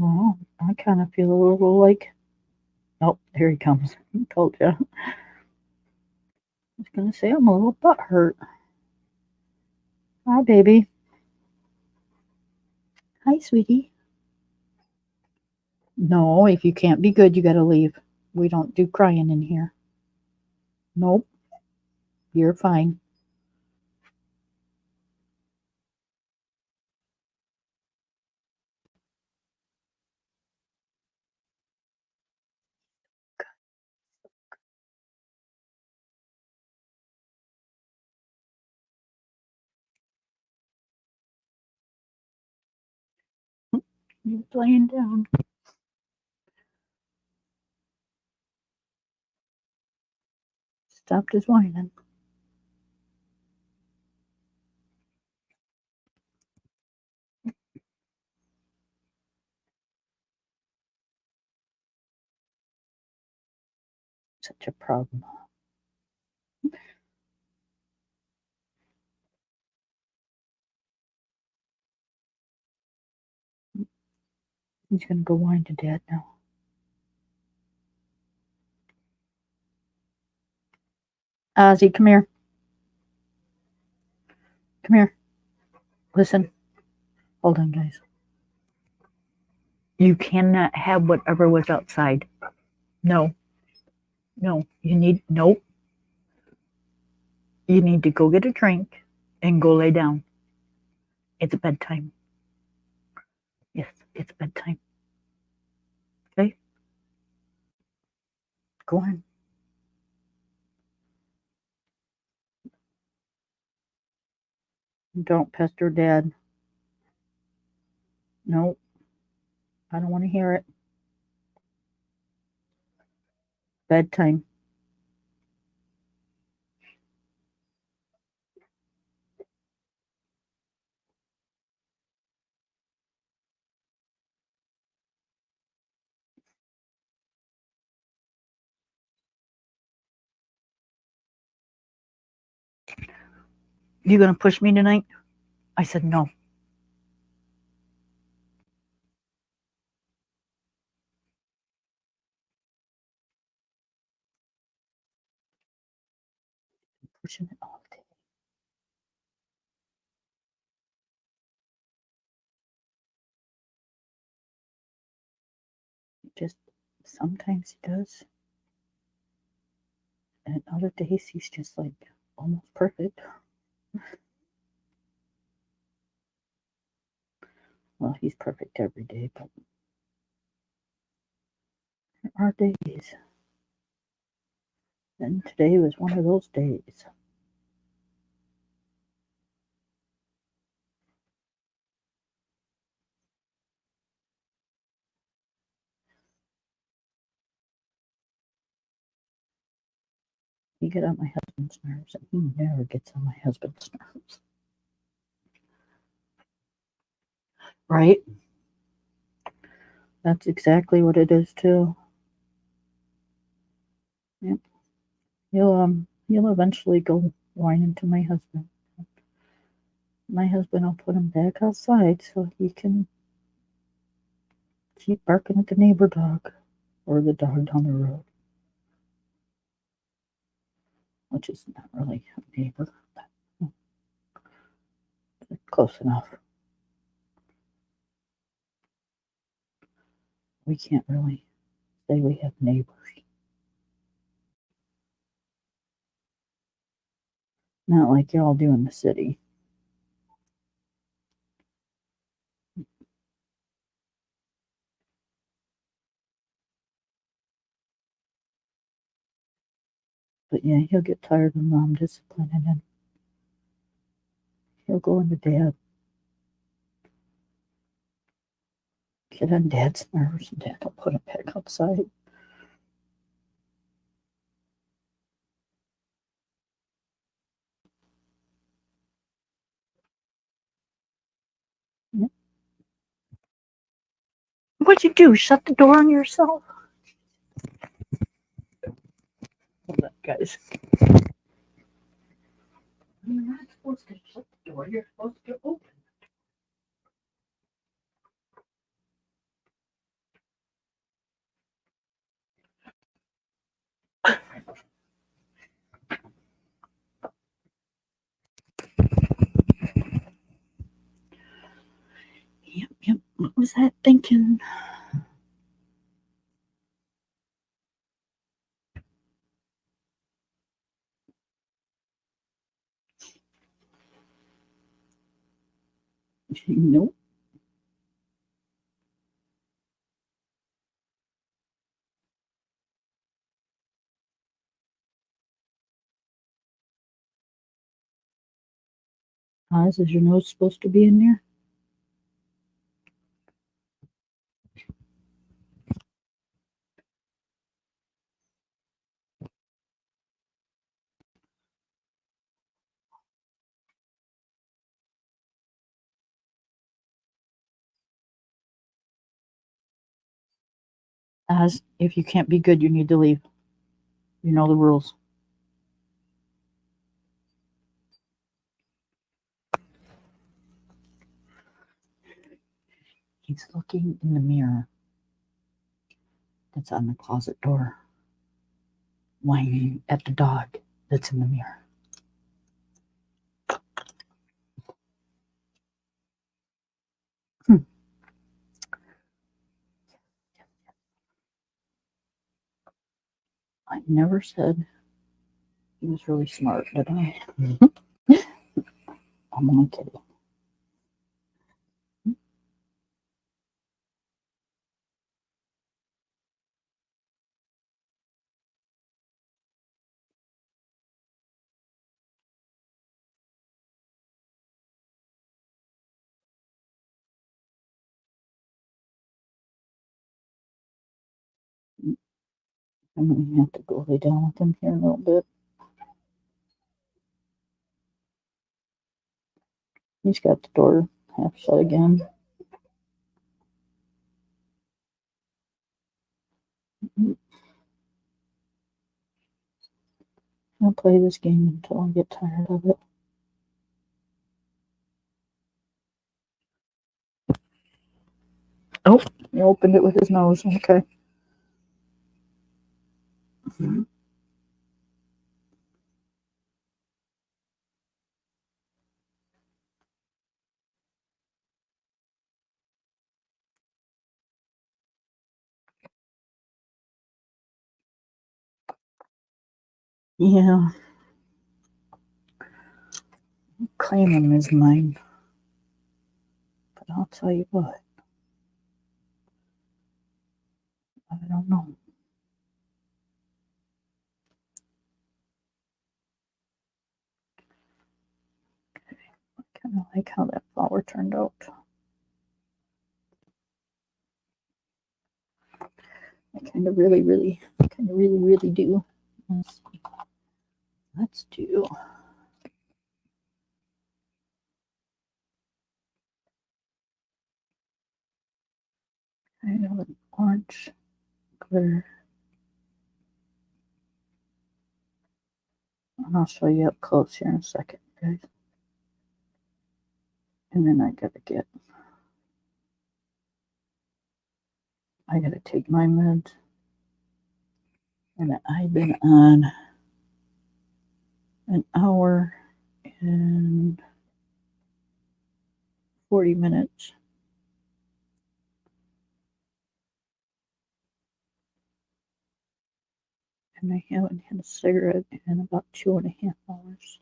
Oh, I kind of feel a little like, oh, here he comes. I told you. I was going to say I'm a little butt hurt. Hi, baby. Hi, sweetie. No, if you can't be good, you got to leave. We don't do crying in here. Nope, you're fine. You're laying down. Stopped his whining. Such a problem. He's going to go whine to Dad now. Ozzy, come here. Come here. Listen. Hold on, guys. You cannot have whatever was outside. No. No. Nope. You need to go get a drink and go lay down. It's bedtime. Yes, it's bedtime. Okay? Go on. Don't pester Dad. Nope. I don't want to hear it. Bedtime. You going to push me tonight? I said no. Pushing it all day. Just sometimes he does. And other days he's just like almost perfect. Well, he's perfect every day, but there are days. And today was one of those days. He get on my husband's nerves, and he never gets on my husband's nerves. Right? That's exactly what it is too. Yep. He'll eventually go whining to my husband. My husband will put him back outside so he can keep barking at the neighbor dog or the dog down the road, which is not really a neighbor, but close enough. We can't really say we have neighbors. Not like y'all do in the city. But yeah, he'll get tired of mom disciplining him. He'll go into dad, get on dad's nerves, and dad will put him back outside. Yep. What'd you do? Shut the door on yourself? Hold on, guys. You're not supposed to shut the door. You're supposed to open. Yep. What was that thinking? Nope. Oz, is your nose supposed to be in there? Oz, if you can't be good, you need to leave. You know the rules. He's looking in the mirror that's on the closet door, whining at the dog that's in the mirror. I never said he was really smart, did I? I'm only kidding. I'm going to have to go lay down with him here in a little bit. He's got the door half shut again. I'll play this game until I get tired of it. Oh, he opened it with his nose. Okay. Yeah. Claim him as mine. But I'll tell you what. I don't know. I kind of like how that flower turned out. I kind of really do. let's do kind of an orange glitter. And I'll show you up close here in a second, guys. And then I gotta take my meds. And I've been on an hour and 40 minutes. And I haven't had a cigarette in about 2.5 hours.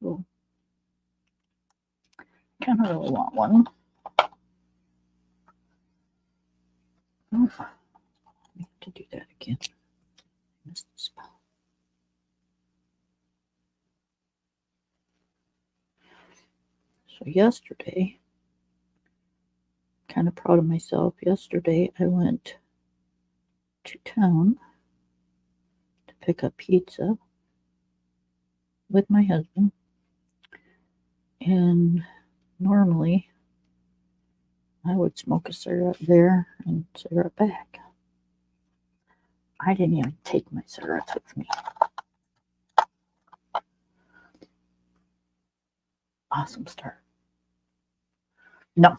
So, kind of really want one. Oh, I have to do that again. I missed the spell. So yesterday, kind of proud of myself. Yesterday, I went to town to pick up pizza with my husband. And normally, I would smoke a cigarette there and cigarette back. I didn't even take my cigarettes with me. Awesome start. No.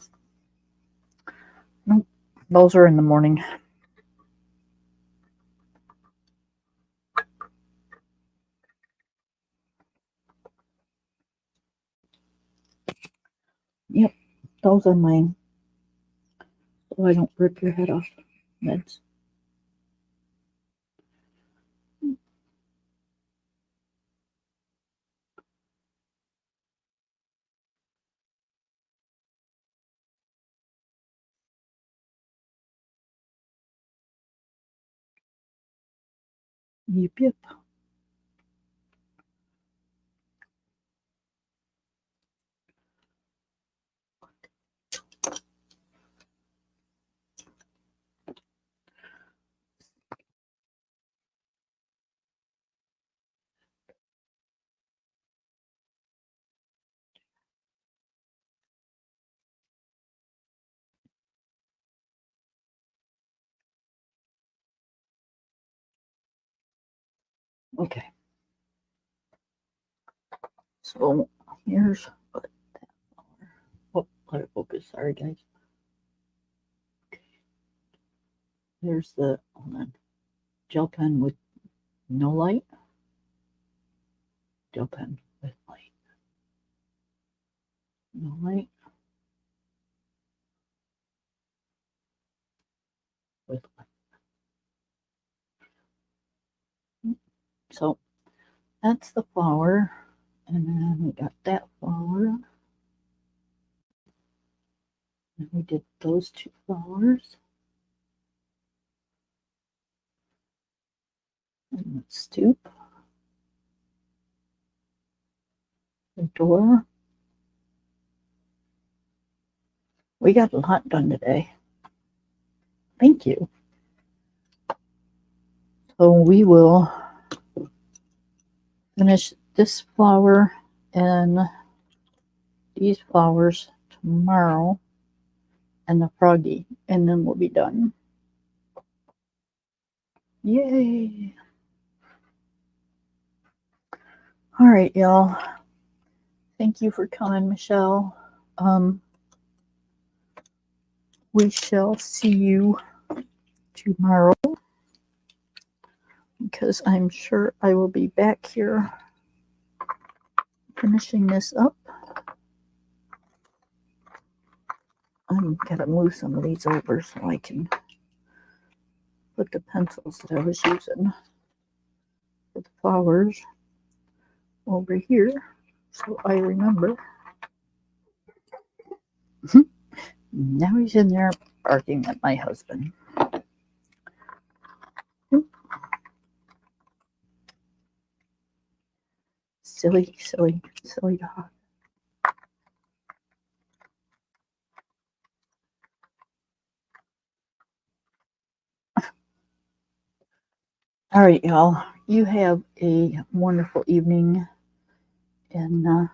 Nope. Those are in the morning. Yep. Those are mine. So I don't rip your head off. Meds. Yep, yep. Okay. So here's what that flower. Oh, let it focus. Sorry, guys. Okay. Here's the gel pen with no light. Gel pen with light. No light. With light. So that's the flower. And then we got that flower. And we did those two flowers. And the stoop. The door. We got a lot done today. Thank you. So we will finish this flower and these flowers tomorrow and the froggy, and then we'll be done. Yay! All right, y'all. Thank you for coming, Michelle. We shall see you tomorrow because I'm sure I will be back here finishing this up. I'm gonna move some of these over so I can put the pencils that I was using for the flowers over here so I remember. Now he's in there barking at my husband. Silly, silly, silly dog. All right, y'all. You have a wonderful evening. And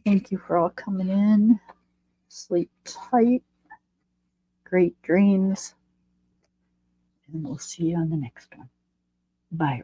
thank you for all coming in. Sleep tight. Great dreams. And we'll see you on the next one. Bye.